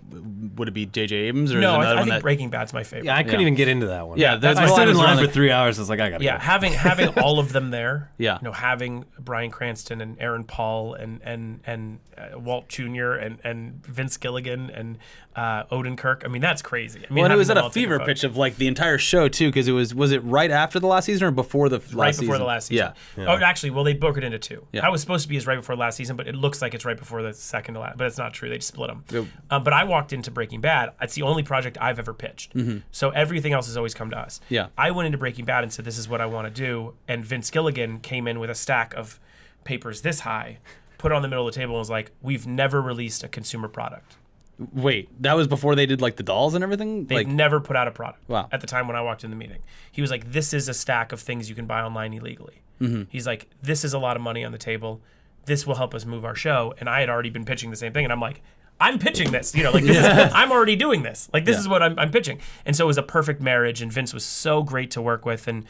Would it be J.J. Abrams or No, is it another I one think that? Breaking Bad's my favorite. Yeah, I couldn't even get into that one. Yeah, there's I one stood in that's line around for 3 hours. I was like, I gotta Yeah, go. having all of them there. Yeah. Having Bryan Cranston and Aaron Paul and Walt Jr. and Vince Gilligan and Odenkirk. I mean, that's crazy. I mean, Well, and it was having at them a all take fever photo. pitch of like the entire show too, because was it right after the last season or before the last season? Right before the last season. Yeah. Oh, actually, well, they broke it into two. Yeah. How it was supposed to be is right before last season, but it looks like it's right before the second to last. But it's not true. They just split them. Yep. But I walked into Breaking Bad. It's the only project I've ever pitched. So everything else has always come to us. Yeah. I went into Breaking Bad and said, this is what I want to do. And Vince Gilligan came in with a stack of papers this high, put it on the middle of the table, and was like, we've never released a consumer product. Wait, that was before they did like the dolls and everything? They've Like, never put out a product. Wow. At the time when I walked in the meeting, he was like, this is a stack of things you can buy online illegally. He's like, this is a lot of money on the table. This will help us move our show. And I had already been pitching the same thing. And I'm like, I'm pitching this, this is, I'm already doing this. Like, this is what I'm pitching. And so it was a perfect marriage. And Vince was so great to work with. And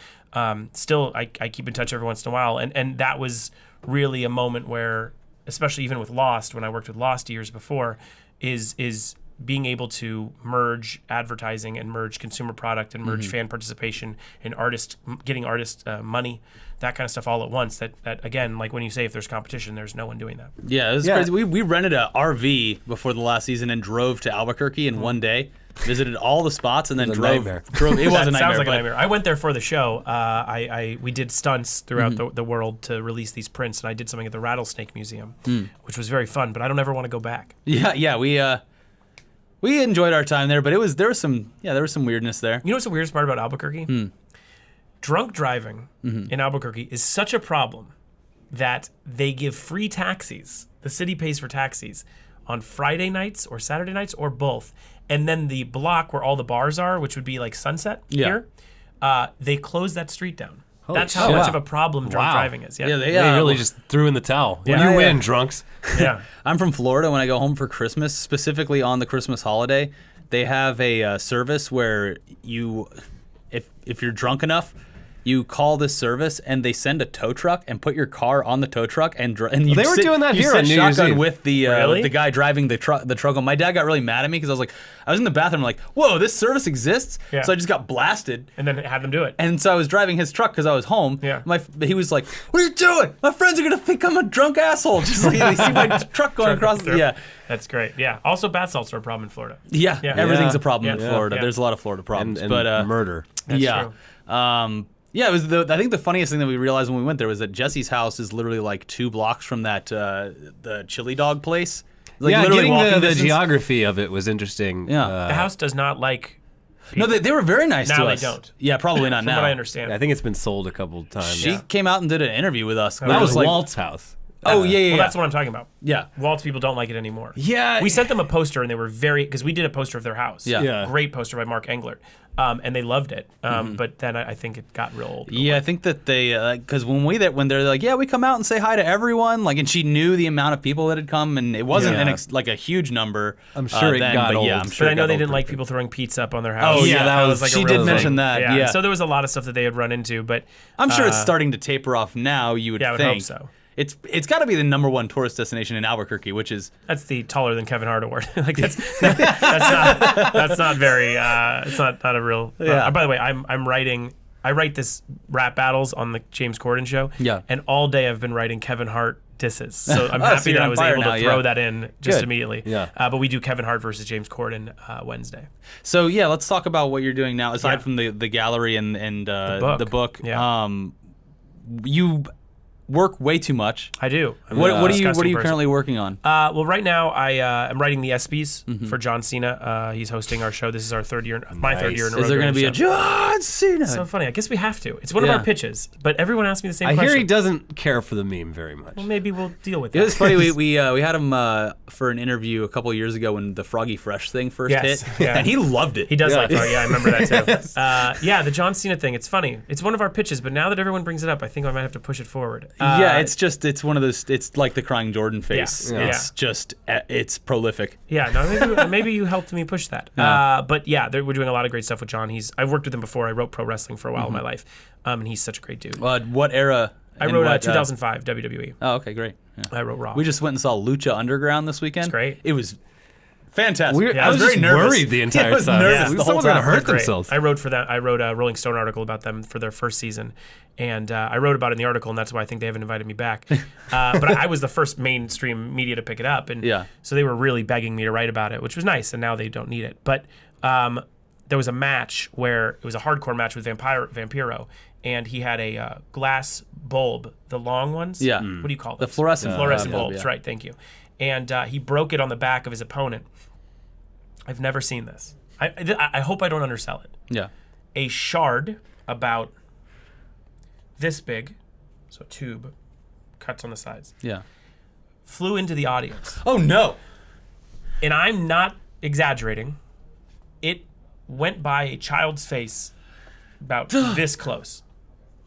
still, I keep in touch every once in a while. And that was really a moment where, especially even with Lost, when I worked with Lost years before, is being able to merge advertising and merge consumer product and merge fan participation and getting artist money, that kind of stuff all at once. That again, like when you say if there's competition, there's no one doing that. yeah, it was crazy. We rented a RV before the last season and drove to Albuquerque in one day, visited all the spots, and then was a drove. nightmare. It was a That nightmare. sounds like a but- nightmare. I went there for the show. We did stunts throughout the world to release these prints, and I did something at the Rattlesnake Museum, which was very fun. But I don't ever want to go back. Yeah, we enjoyed our time there, but there was some weirdness there. You know what's the weirdest part about Albuquerque? Drunk driving in Albuquerque is such a problem that they give free taxis. The city pays for taxis on Friday nights or Saturday nights or both. And then the block where all the bars are, which would be like Sunset here, they close that street down. That's how shit. much of a problem drunk Wow. driving is. Yeah. Yeah, they They really just threw in the towel. Yeah. You win, drunks. yeah. I'm from Florida. When I go home for Christmas, specifically on the Christmas holiday, they have a service where you, if you're drunk enough, you call this service and they send a tow truck and put your car on the tow truck and you They were doing that you here sit on New Year's shotgun Eve. with the Really? the guy driving the truck. My dad got really mad at me because I was in the bathroom like, whoa, this service exists. Yeah. So I just got blasted. And then have them do it. And so I was driving his truck because I was home. Yeah. He was like, "What are you doing? My friends are gonna think I'm a drunk asshole." Just like they see my truck going across. Yeah, That's great. Yeah. Also, bath salts are a problem in Florida. yeah. Yeah. Everything's Yeah. a problem in Yeah. Florida. Yeah. There's a lot of Florida problems, And but murder. That's yeah. true. Yeah, it was I think the funniest thing that we realized when we went there was that Jesse's house is literally like 2 blocks from that the chili dog place. Like Yeah, literally getting walking the distance. geography of it was interesting. Yeah. The house does not like No, they were very nice Now to they us. don't. Yeah, probably not from now. what I understand. I think it's been sold a couple of times. She came out and did an interview with us. That was like, Walt's house. Oh yeah, yeah, Well, yeah. that's what I'm talking about. Yeah. Walt's people don't like it anymore. Yeah. We sent them a poster and they were because we did a poster of their house. Yeah. Yeah. Great poster by Mark Englert. And they loved it. But then I think it got real old. Yeah, I think that they, because when they're like, yeah, we come out and say hi to everyone, like, and she knew the amount of people that had come, and it wasn't Yeah. like a huge number. I'm sure it then, got but old. yeah, I'm sure. But I it know got they old didn't like pretty people throwing pizza up on their house. Oh yeah, that was like a she real did thing. mention that. Yeah. So there was a lot of stuff that they had run into, but I'm sure it's starting to taper off now. You would Yeah, I would think. hope so. It's got to be the #1 tourist destination in Albuquerque, which is that's the taller than Kevin Hart award. Like that's not very. It's not a real. Yeah. By the way, I write this rap battles on the James Corden show. Yeah. And all day I've been writing Kevin Hart disses. So I'm Oh, happy so you're that I on was fire able now, to throw yeah. that in just Good. immediately. Yeah. But we do Kevin Hart versus James Corden Wednesday. so. Yeah, let's talk about what you're doing now. Aside Yeah. from the gallery and book. the book. Yeah. work way too much. I do. I'm What a are you disgusting person. currently working on? Well, right now I am writing the ESPYs for John Cena. He's hosting our show. This is our third year, my third year in a row. Is there going to be a John Cena? So funny. I guess we have to. It's one of Yeah. our pitches, but everyone asks me the same I question. hear he doesn't care for the meme very much. Well, maybe we'll deal with It that. was funny. We had him for an interview a couple of years ago when the Froggy Fresh thing first Yes, hit, yeah. and he loved it. He does like Frog. Yeah, I remember that too. Yeah, the John Cena thing. It's funny. It's one of our pitches, but now that everyone brings it up, I think I might have to push it forward. Yeah, it's one of those. It's like the crying Jordan face. Yeah. It's just it's prolific. Yeah, no, maybe you helped me push that. But yeah, we're doing a lot of great stuff with John. I've worked with him before. I wrote pro wrestling for a while in my life, and he's such a great dude. What era? I wrote 2005 WWE. Oh, okay, great. Yeah. I wrote Raw. We just went and saw Lucha Underground this weekend. It's great. It was fantastic. Yeah, I was very just nervous. worried the entire I was time. nervous the whole Someone's gonna time. hurt Great. themselves. I wrote for that. I wrote a Rolling Stone article about them for their first season, and I wrote about it in the article, and that's why I think they haven't invited me back. But I was the first mainstream media to pick it up, and Yeah. so they were really begging me to write about it, which was nice. And now they don't need it. But there was a match where it was a hardcore match with Vampiro, and he had a glass bulb, the long ones. Yeah. What do you call them? The fluorescent bulb, bulbs, yeah. right? Thank you. And he broke it on the back of his opponent. I've never seen this. I hope I don't undersell it. Yeah. A shard about this big, so a tube, cuts on the sides, Yeah. flew into the audience. Oh no. And I'm not exaggerating. It went by a child's face about this close.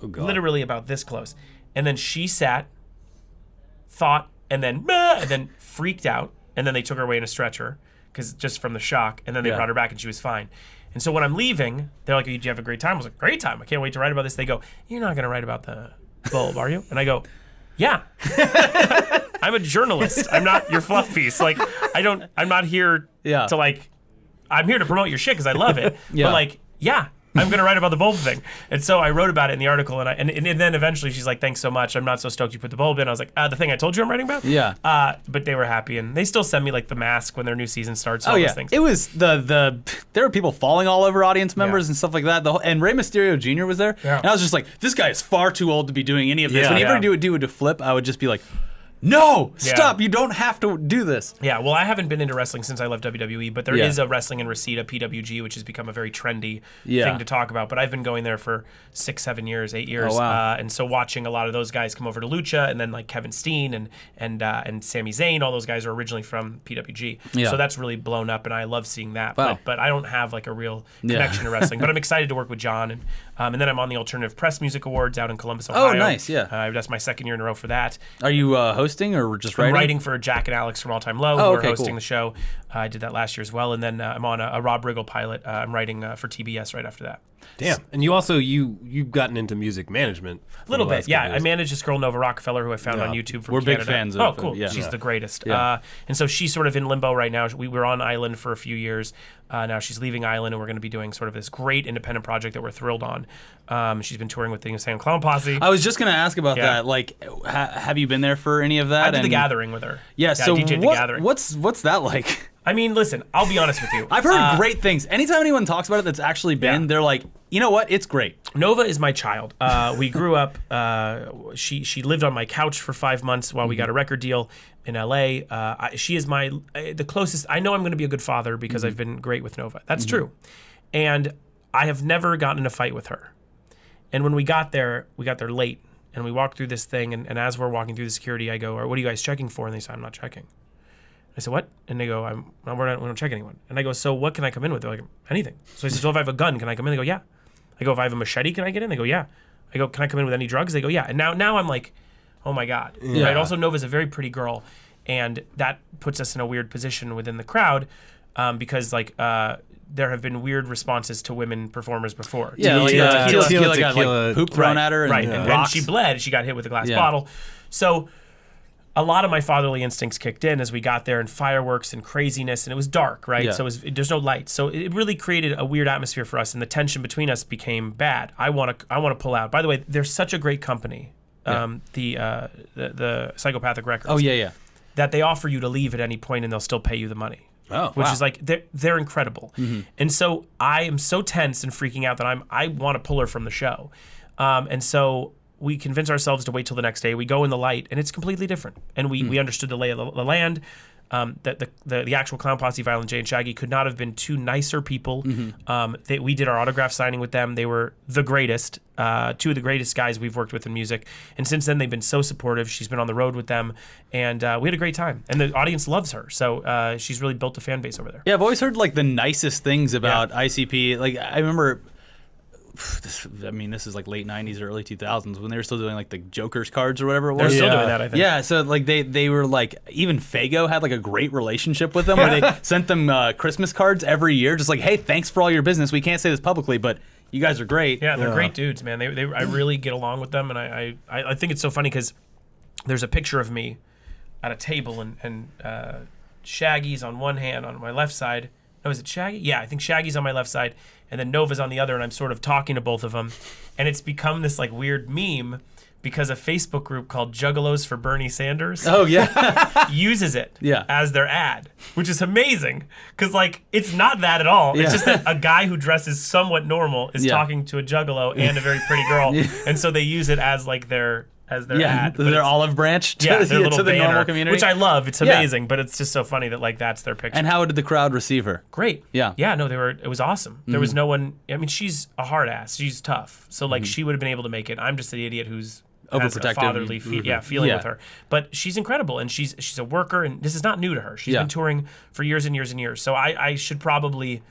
Oh, God. Literally about this close. And then she sat, thought, and then freaked out. And then they took her away in a stretcher because just from the shock. And then they Yeah. brought her back and she was fine. And so when I'm leaving, they're like, "Did you have a great time?" I was like, "Great time. I can't wait to write about this." They go, "You're not going to write about the bulb, are you?" And I go, "Yeah." I'm a journalist. I'm not your fluff piece. Like, I'm not here Yeah. to like, I'm here to promote your shit because I love it. Yeah. But like, yeah, I'm going to write about the bulb thing. And so I wrote about it in the article, and then eventually she's like, "Thanks so much. I'm not so stoked you put the bulb in." I was like, "The thing I told you I'm writing about?" Yeah. But they were happy, and they still send me like the mask when their new season starts. And Oh all yeah. those things. It was there were people falling all over audience members Yeah. and stuff like that. And Rey Mysterio Jr. was there. Yeah. And I was just like, this guy is far too old to be doing any of this. Yeah. Whenever Yeah. he would do a flip, I would just be like, no, Yeah. stop. You don't have to do this. Yeah, well, I haven't been into wrestling since I left WWE, but there Yeah. is a wrestling in Reseda, PWG, which has become a very trendy Yeah. thing to talk about. But I've been going there for 6, 7 years, 8 years. Oh, wow. And so watching a lot of those guys come over to Lucha, and then like Kevin Steen and Sami Zayn, all those guys are originally from PWG. Yeah. So that's really blown up, and I love seeing that. Wow. But I don't have like a real Yeah. connection to wrestling. But I'm excited to work with John, and then I'm on the Alternative Press Music Awards out in Columbus, Ohio. Oh, nice, yeah. That's my second year in a row for that. Are you hosting or just I'm writing? writing for Jack and Alex from All Time Low, Oh, who are okay, hosting cool. the show. I did that last year as well, and then I'm on a Rob Riggle pilot. I'm writing for TBS right after that. Damn. And you also you've gotten into music management. A little bit, yeah. I manage this girl, Nova Rockefeller, who I found on YouTube from We're big Canada. fans of Oh, her, cool. yeah. She's Yeah. the greatest. Yeah. And so she's sort of in limbo right now. We were on Island for a few years. Now she's leaving Island, and we're going to be doing sort of this great independent project that we're thrilled on. She's been touring with the Insane Clown Posse. I was just going to ask about Yeah. that. Like, have you been there for any of that? I did The And- Gathering with her. Yeah, so I DJ'd The Gathering. what's that like? I mean, listen, I'll be honest with you. I've heard great things. Anytime anyone talks about it that's actually been, Yeah. they're like, you know what? It's great. Nova is my child. We grew up. She lived on my couch for 5 months while we got a record deal in LA. She is the closest. I know I'm going to be a good father because I've been great with Nova. That's true, and I have never gotten in a fight with her. And when we got there late, and we walked through this thing. And as we're walking through the security, I go, "What are you guys checking for?" And they say, "I'm not checking." I said, "What?" And they go, we don't check anyone." And I go, "So what can I come in with?" They're like, "Anything." So I said, "So if I have a gun, can I come in?" They go, "Yeah." I go, "If I have a machete, can I get in?" They go, "Yeah." I go, "Can I come in with any drugs?" They go, "Yeah." And now I'm like, oh my God. Yeah. Right? Also, Nova's a very pretty girl. And that puts us in a weird position within the crowd because there have been weird responses to women performers before. Yeah, like Tequila got like poop thrown Right, at her and, right. and And rocks. she bled. She got hit with a glass Yeah. bottle. So a lot of my fatherly instincts kicked in as we got there, and fireworks and craziness, and it was dark, right? Yeah. So there's no light. So it really created a weird atmosphere for us, and the tension between us became bad. I want to pull out. By the way, they're such a great company, the Psychopathic Records. Oh yeah. That they offer you to leave at any point, and they'll still pay you the money. Oh, which wow. is like they're incredible. And so I am so tense and freaking out that I want to pull her from the show. And so we convince ourselves to wait till the next day. We go in the light, and it's completely different. And we understood the lay of the land. That the actual Clown Posse, Violent J and Shaggy, could not have been two nicer people. We did our autograph signing with them. They were the greatest, two of the greatest guys we've worked with in music. And since then, they've been so supportive. She's been on the road with them, and we had a great time. And the audience loves her, so she's really built a fan base over there. Yeah, I've always heard like the nicest things about ICP. Like I remember. This is like late 90s or early 2000s when they were still doing like the Joker's cards or whatever it was. They're still doing that, I think. Yeah, so like they were like, even Faygo had like a great relationship with them where they sent them Christmas cards every year, just like, hey, thanks for all your business. We can't say this publicly, but you guys are great. Yeah, they're great dudes, man. I really get along with them, and I think it's so funny because there's a picture of me at a table, and Shaggy's on one hand on my left side. Oh, is it Shaggy? Yeah, I think Shaggy's on my left side, and then Nova's on the other, and I'm sort of talking to both of them. And it's become this like weird meme because a Facebook group called Juggalos for Bernie Sanders Oh, yeah. uses it Yeah. as their ad, which is amazing because like it's not that at all. It's just that a guy who dresses somewhat normal is talking to a juggalo and a very pretty girl, and so they use it as like their ad. But their it's- olive branch to, yeah, their little to the banner, normal community. which I love. It's Yeah. amazing, but it's just so funny that like that's their picture. And how did the crowd receive her? Great. Yeah. Yeah, no, it was awesome. There was no one, I mean, she's a hard ass. She's tough. So like she would have been able to make it. I'm just the idiot who's has a Overprotective. fatherly feeling Yeah. with her. But she's incredible, and she's a worker, and this is not new to her. She's Yeah. been touring for years and years and years. So I should probably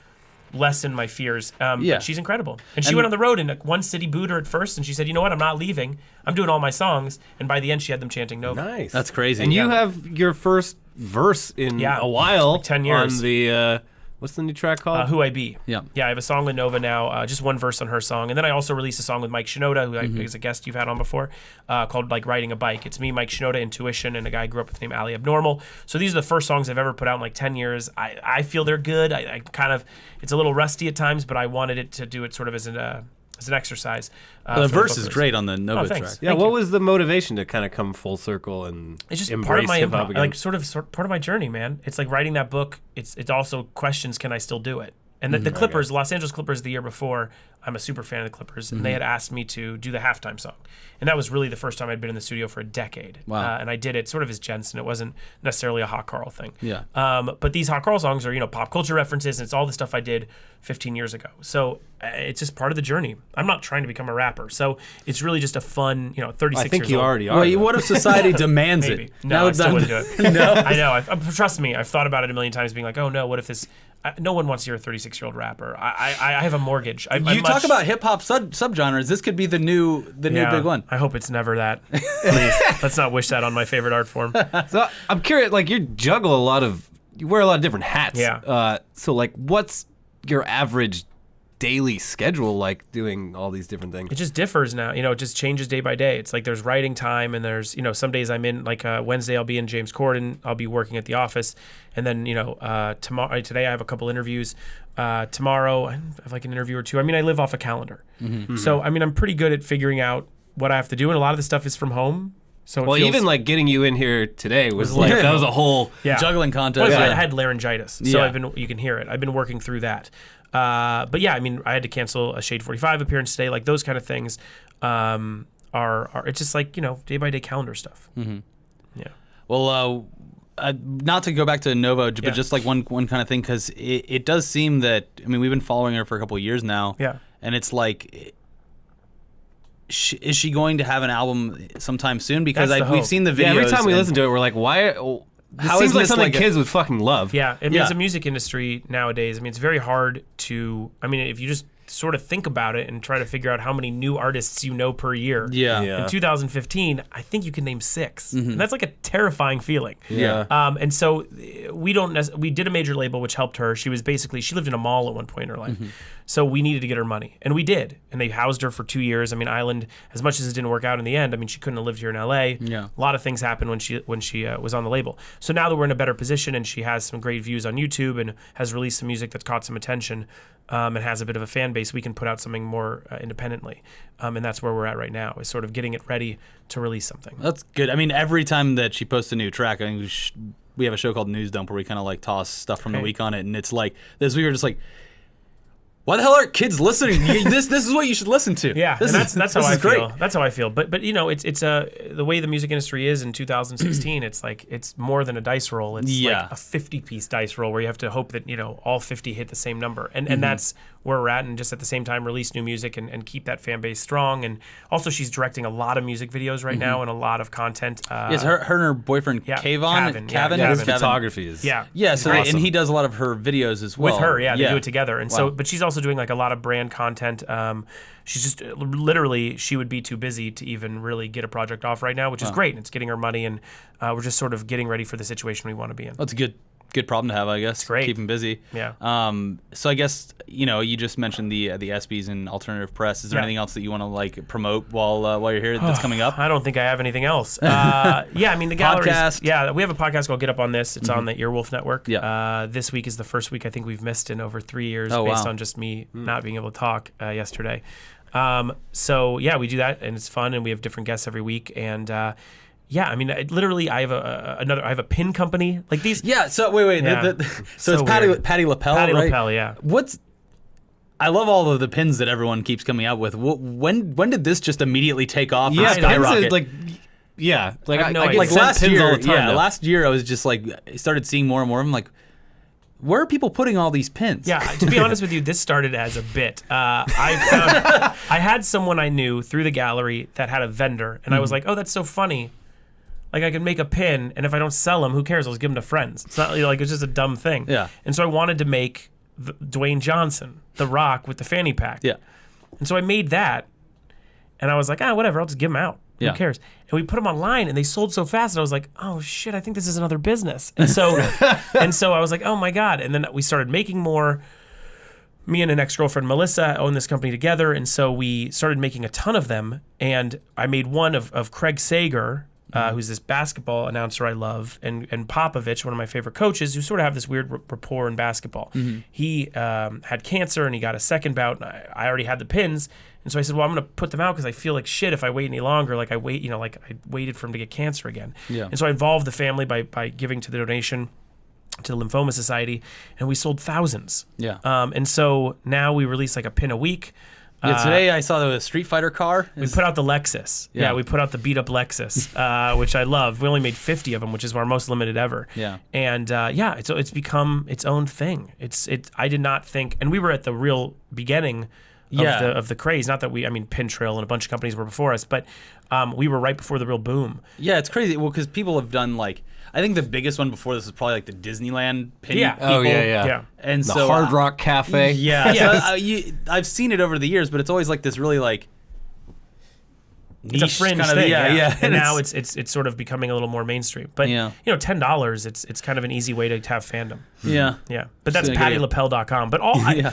lessen my fears. Yeah. But she's incredible. And she went on the road, and one city booed her at first, and she said, you know what, I'm not leaving. I'm doing all my songs. And by the end, she had them chanting Nova. Nice. That's crazy. And you Yeah. have your first verse in Yeah. a while. Like 10 years. On the, what's the new track called? Who I Be. Yeah. Yeah, I have a song with Nova now, just one verse on her song. And then I also released a song with Mike Shinoda, who is a guest you've had on before, called like Riding a Bike. It's me, Mike Shinoda, Intuition, and a guy I grew up with named Ali Abnormal. So these are the first songs I've ever put out in like 10 years. I feel they're good. I kind of, it's a little rusty at times, but I wanted it to do it sort of as an exercise. the for verse book is release. great on the Nova thanks. track. Yeah, Thank what you. was the motivation to kind of come full circle and It's just embrace part of my hip-hop improv, again? like sort of part of my journey, man. It's like writing that book. It's also questions: can I still do it? And the Clippers, Los Angeles Clippers, the year before, I'm a super fan of the Clippers, and they had asked me to do the halftime song, and that was really the first time I'd been in the studio for a decade. Wow. And I did it sort of as Jensen. It wasn't necessarily a Hot Karl thing. Yeah. But these Hot Karl songs are pop culture references, and it's all the stuff I did 15 years ago. So it's just part of the journey. I'm not trying to become a rapper, so it's really just a fun, 36 I think years you old. already are. Well, though. what if society demands Maybe. it? No, I still wouldn't do it. No. I know. Trust me, I've thought about it a million times, being like, oh no, what if this? No one wants to hear a 36-year-old rapper. I have a mortgage. You talk about hip hop subgenres. This could be the new big one. I hope it's never that. Please, let's not wish that on my favorite art form. So I'm curious, like you wear a lot of different hats. Yeah. So like, what's your average daily schedule like doing all these different things? It just differs now. It just changes day by day. It's like there's writing time, and there's some days I'm in like Wednesday I'll be in James Corden. I'll be working at the office, and then today I have a couple interviews. Tomorrow I have like an interview or two. I mean, I live off a calendar, so I mean I'm pretty good at figuring out what I have to do, and a lot of the stuff is from home. So it Well, feels, even like getting you in here today was like like- that was a whole. yeah. Juggling contest. Well, Yeah. I had laryngitis, so Yeah. you can hear it. I've been working through that. But yeah, I mean, I had to cancel a Shade 45 appearance today. Like those kind of things are it's just like day by day calendar stuff. Yeah. Well, not to go back to Nova, but Yeah. just like one kind of thing, because it does seem that, I mean, we've been following her for a couple of years now. Yeah. And it's like, is she going to have an album sometime soon? Because That's the we've hope. seen the videos. Yeah, every time we and- listen to it, we're like, why? This How seems is like this something like a- kids would fucking love. Yeah, I mean, Yeah. it's a music industry nowadays. I mean, it's very hard to. I mean, if you just sort of think about it and try to figure out how many new artists you know per year. Yeah. Yeah. In 2015, I think you can name 6, and that's like a terrifying feeling. Yeah. And so we did a major label, which helped her. She lived in a mall at one point in her life. So we needed to get her money, and we did. And they housed her for 2 years. I mean, Island, as much as it didn't work out in the end, I mean, she couldn't have lived here in LA. Yeah. A lot of things happened when she was on the label. So now that we're in a better position, and she has some great views on YouTube and has released some music that's caught some attention, and has a bit of a fan base, we can put out something more independently. And that's where we're at right now, is sort of getting it ready to release something. That's good. I mean, every time that she posts a new track, I think we have a show called News Dump where we kind of like toss stuff from the Okay. week on it, and it's like this. We were just like, why the hell aren't kids listening? This is what you should listen to. Yeah, this and is, that's how this I is great. feel. That's how I feel. But you know, it's the way the music industry is in 2016. It's like it's more than a dice roll. It's Yeah. like a 50-piece dice roll where you have to hope that all 50 hit the same number. And that's where we're at. And just at the same time, release new music and keep that fan base strong. And also, she's directing a lot of music videos right now and a lot of content. Yes, her and her boyboyfriend Kavon. Kavin. His photography is Yeah, so awesome. and he does a lot of her videos as well. with her, they do it together. And so, Wow. but she's also doing like a lot of brand content. She's just literally, she would be too busy to even really get a project off right now, which is great. And it's getting her money, and we're just sort of getting ready for the situation we want to be in. That's a good problem to have, I guess. great. Keep him busy. Yeah. So I guess you just mentioned the ESPYs and alternative press. Is there Yeah. anything else that you want to like promote while you're here that's coming up? I don't think I have anything else. Yeah, I mean, the galleries. Podcast. Yeah, we have a podcast called Get Up On This. It's on the Earwolf Network. Yeah. This week is the first week I think we've missed in over 3 years Oh, based wow. on just me not being able to talk yesterday. So, yeah, we do that, and it's fun, and we have different guests every week. And, yeah, I mean, I have I have a pin company. Like these. Yeah. So wait. Yeah. So it's weird. Patty LaPel, Patty right? LaPel, yeah. I love all of the pins that everyone keeps coming out with. When did this just immediately take off? Yeah, and skyrocket? like I have no I idea. get like sent last pins year, all the time. now. last year I was just like, I started seeing more and more. I'm like, where are people putting all these pins? Yeah, to be honest with you, this started as a bit. I had someone I knew through the gallery that had a vendor, and I was like, oh, that's so funny. Like, I could make a pin, and if I don't sell them, who cares? I'll just give them to friends. It's not like it's just a dumb thing. Yeah. And so I wanted to make Dwayne Johnson, The Rock, with the fanny pack. Yeah. And so I made that, and I was like, whatever, I'll just give them out. Yeah. Who cares? And we put them online, and they sold so fast, and I was like, oh shit, I think this is another business. And so, I was like, oh my god. And then we started making more. Me and an ex-girlfriend, Melissa, own this company together, and so we started making a ton of them. And I made one of Craig Sager, who's this basketball announcer I love, and Popovich, one of my favorite coaches, who sort of have this weird rapport in basketball. He had cancer, and he got a second bout, and I already had the pins. And so I said, well, I'm going to put them out because I feel like shit if I wait any longer. Like I waited for him to get cancer again. Yeah. And so I involved the family by giving to the donation to the Lymphoma Society, and we sold thousands. Yeah. And so now we release like a pin a week. Yeah, today I saw the Street Fighter car. We put out the Lexus. Yeah, we put out the beat up Lexus, which I love. We only made 50 of them, which is our most limited ever. Yeah. And it's become its own thing. I did not think, and we were at the real beginning of the craze. Not that Pin Trail and a bunch of companies were before us, but we were right before the real boom. Yeah, it's crazy. Well, because people have done like, I think the biggest one before this was probably like the Disneyland pin. Yeah. people. Oh, yeah. And The so Hard Rock Cafe. Yeah. Yeah. So I've seen it over the years, but it's always like this really like It's a niche fringe kind of, thing, yeah. And now it's sort of becoming a little more mainstream. But Yeah. $10, it's kind of an easy way to have fandom. yeah. Yeah, but that's So I get it. pattylapel.com. But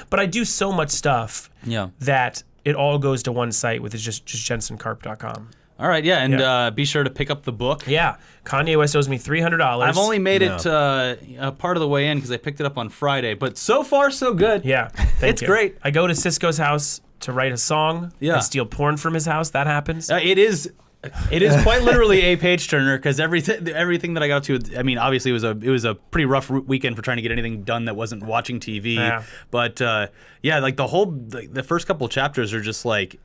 but I do so much stuff Yeah. that it all goes to one site, which is just jensenkarp.com. All right, yeah, and Yeah. be sure to pick up the book. Yeah, Kanye West owes me $300. I've only made it part of the way in because I picked it up on Friday, but so far so good. Yeah, thank It's you. great. I go to Cisco's house to write a song. Yeah. I steal porn from his house. That happens. It is quite literally a page turner because everything that I got up to. I mean, obviously it was a pretty rough weekend for trying to get anything done that wasn't watching TV. Yeah. But like the first couple chapters are just like,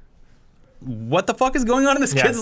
what the fuck is going on in this Yeah. kid's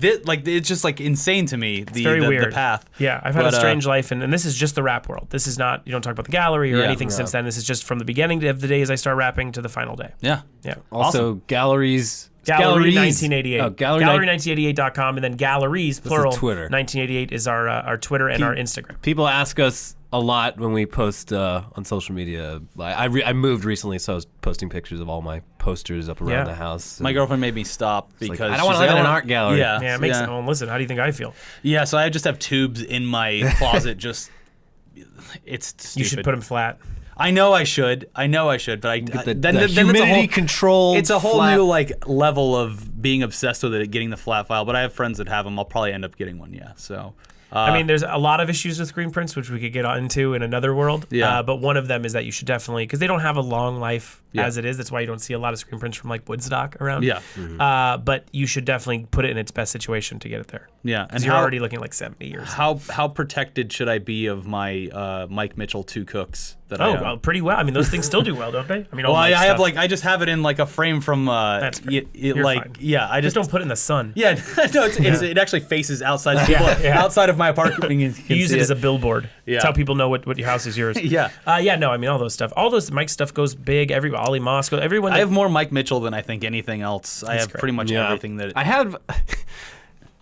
it's just like insane to me. The Very weird. the path. Yeah, I've had But, a strange life, and this is just the rap world. This is not, you don't talk about the gallery or Yeah. anything since then. This is just from the beginning of the days I start rapping to the final day. Yeah. Yeah. Also, galleries. Gallery 1988. Oh, Gallery 1988.com, and then galleries, plural. Twitter. 1988 is our Twitter and our Instagram. People ask us a lot when we post on social media. I moved recently, so I was posting pictures of all my posters up around Yeah. the house. My girlfriend made me stop because I don't want she's to live like, in an "I art gallery. Yeah, Yeah, it makes it. Well, listen, how do you think I feel? Yeah, so I just have tubes in my closet. Just it's stupid. You should put them flat. I know I should, but The then it's a humidity whole, control. It's a whole new like level of being obsessed with it, getting the flat file, but I have friends that have them. I'll probably end up getting one. Yeah. So. I mean, there's a lot of issues with screen prints, which we could get into in another world. Yeah. But one of them is that you should definitely, because they don't have a long life as it is. That's why you don't see a lot of screen prints from like Woodstock around. Yeah. But you should definitely put it in its best situation to get it there. Yeah. And you're already looking like 70 years. How protected should I be of my Mike Mitchell 2 cooks? That Oh, I own? well, pretty well. I mean, those things still do well, don't they? I mean, Well, I have stuff. I just have it in like a frame from. That's great. You're like fine. yeah, I Just don't put it in the sun. Yeah, no, it actually faces outside people outside of my apartment. You You use it as a billboard. Yeah. That's how people know what your house is yours. Yeah. No, I mean, all those stuff. All those Mike stuff goes big. Ollie Moss goes, everyone. I have more Mike Mitchell than I think anything else. I have great. pretty much everything that. I have.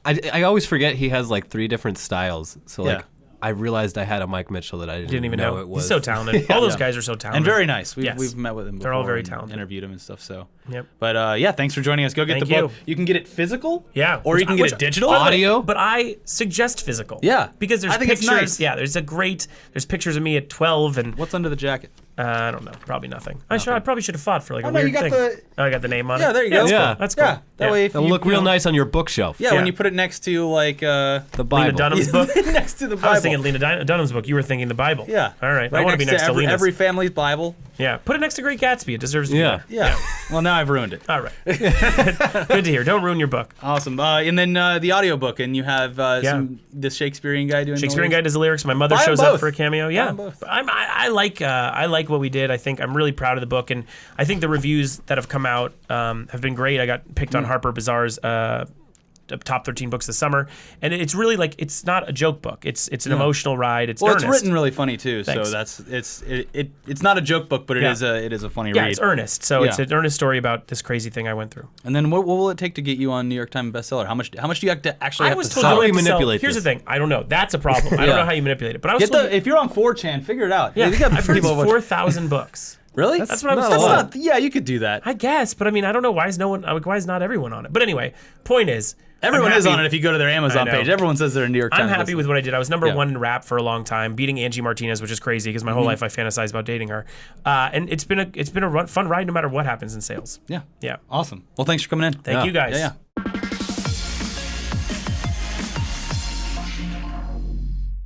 I always forget he has like 3 different styles. So like, Yeah. I realized I had a Mike Mitchell that I didn't even know it was. He's so talented. All those guys are so talented. and very nice. Yes. We've met with him before. They're all very and talented. Interviewed him and stuff. So. Yep. But thanks for joining us. Go get Thank the book. you. You can get it physical. Yeah. Or you can get it digital. Audio? But I suggest physical. Yeah. Because there's I think it's pictures. nice. Yeah, there's pictures of me at 12 and What's under the jacket? I don't know, probably nothing. I probably should have fought for like a no, you weird got thing. the- Oh, I got the name on it. Yeah, there you go. That's Yeah. cool. That's cool. Yeah. That way, if It'll you look real know- nice on your bookshelf. Yeah, Yeah. when you put it next to like The Lena Bible. Dunham's book. next to the Bible. I was thinking Lena Dunham's book. You were thinking the Bible. Yeah. All right. I Right want to be next to every, Lena's. every family's Bible. Yeah. Put it next to Great Gatsby. It deserves to be Yeah. there. Yeah. Well, now I've ruined it. All right. Good to hear. Don't ruin your book. Awesome. And then the audiobook, and you have the Shakespearean guy doing Shakespearean the guy does the lyrics. My mother Buy 'em shows up both. for a cameo. Yeah, 'em both. I like what we did. I think I'm really proud of the book, and I think the reviews that have come out have been great. I got picked on Harper Bazaar's top 13 books this summer, and it's really like it's not a joke book. It's an emotional ride. It's Well, earnest. it's written really funny too. Thanks. So it's not a joke book, but it is a funny Yeah, read. it's earnest. So it's Yeah. an earnest story about this crazy thing I went through. And then what will it take to get you on New York Times bestseller? How much do you have to actually I have was to told sell? How do you you have to sell- manipulate Here's this? the thing. I don't know. That's a problem. I don't Yeah. know how you manipulate it. But I was Get told if you're on 4chan, figure it out. yeah, You got I've heard people it's watch- 4,000 books. Really? That's what I was That's told. not. Yeah, you could do that. I guess, but I mean, I don't know why is not everyone on it. But anyway, point is, Everyone I'm is happy- on it if you go to their Amazon I know. page. Everyone says they're a New York Times. I'm happy with what I did. I was number Yeah. 1 in rap for a long time, beating Angie Martinez, which is crazy because my whole life I fantasized about dating her. And it's been a fun ride no matter what happens in sales. Yeah. Yeah. Awesome. Well, thanks for coming in. Thank you guys. Yeah.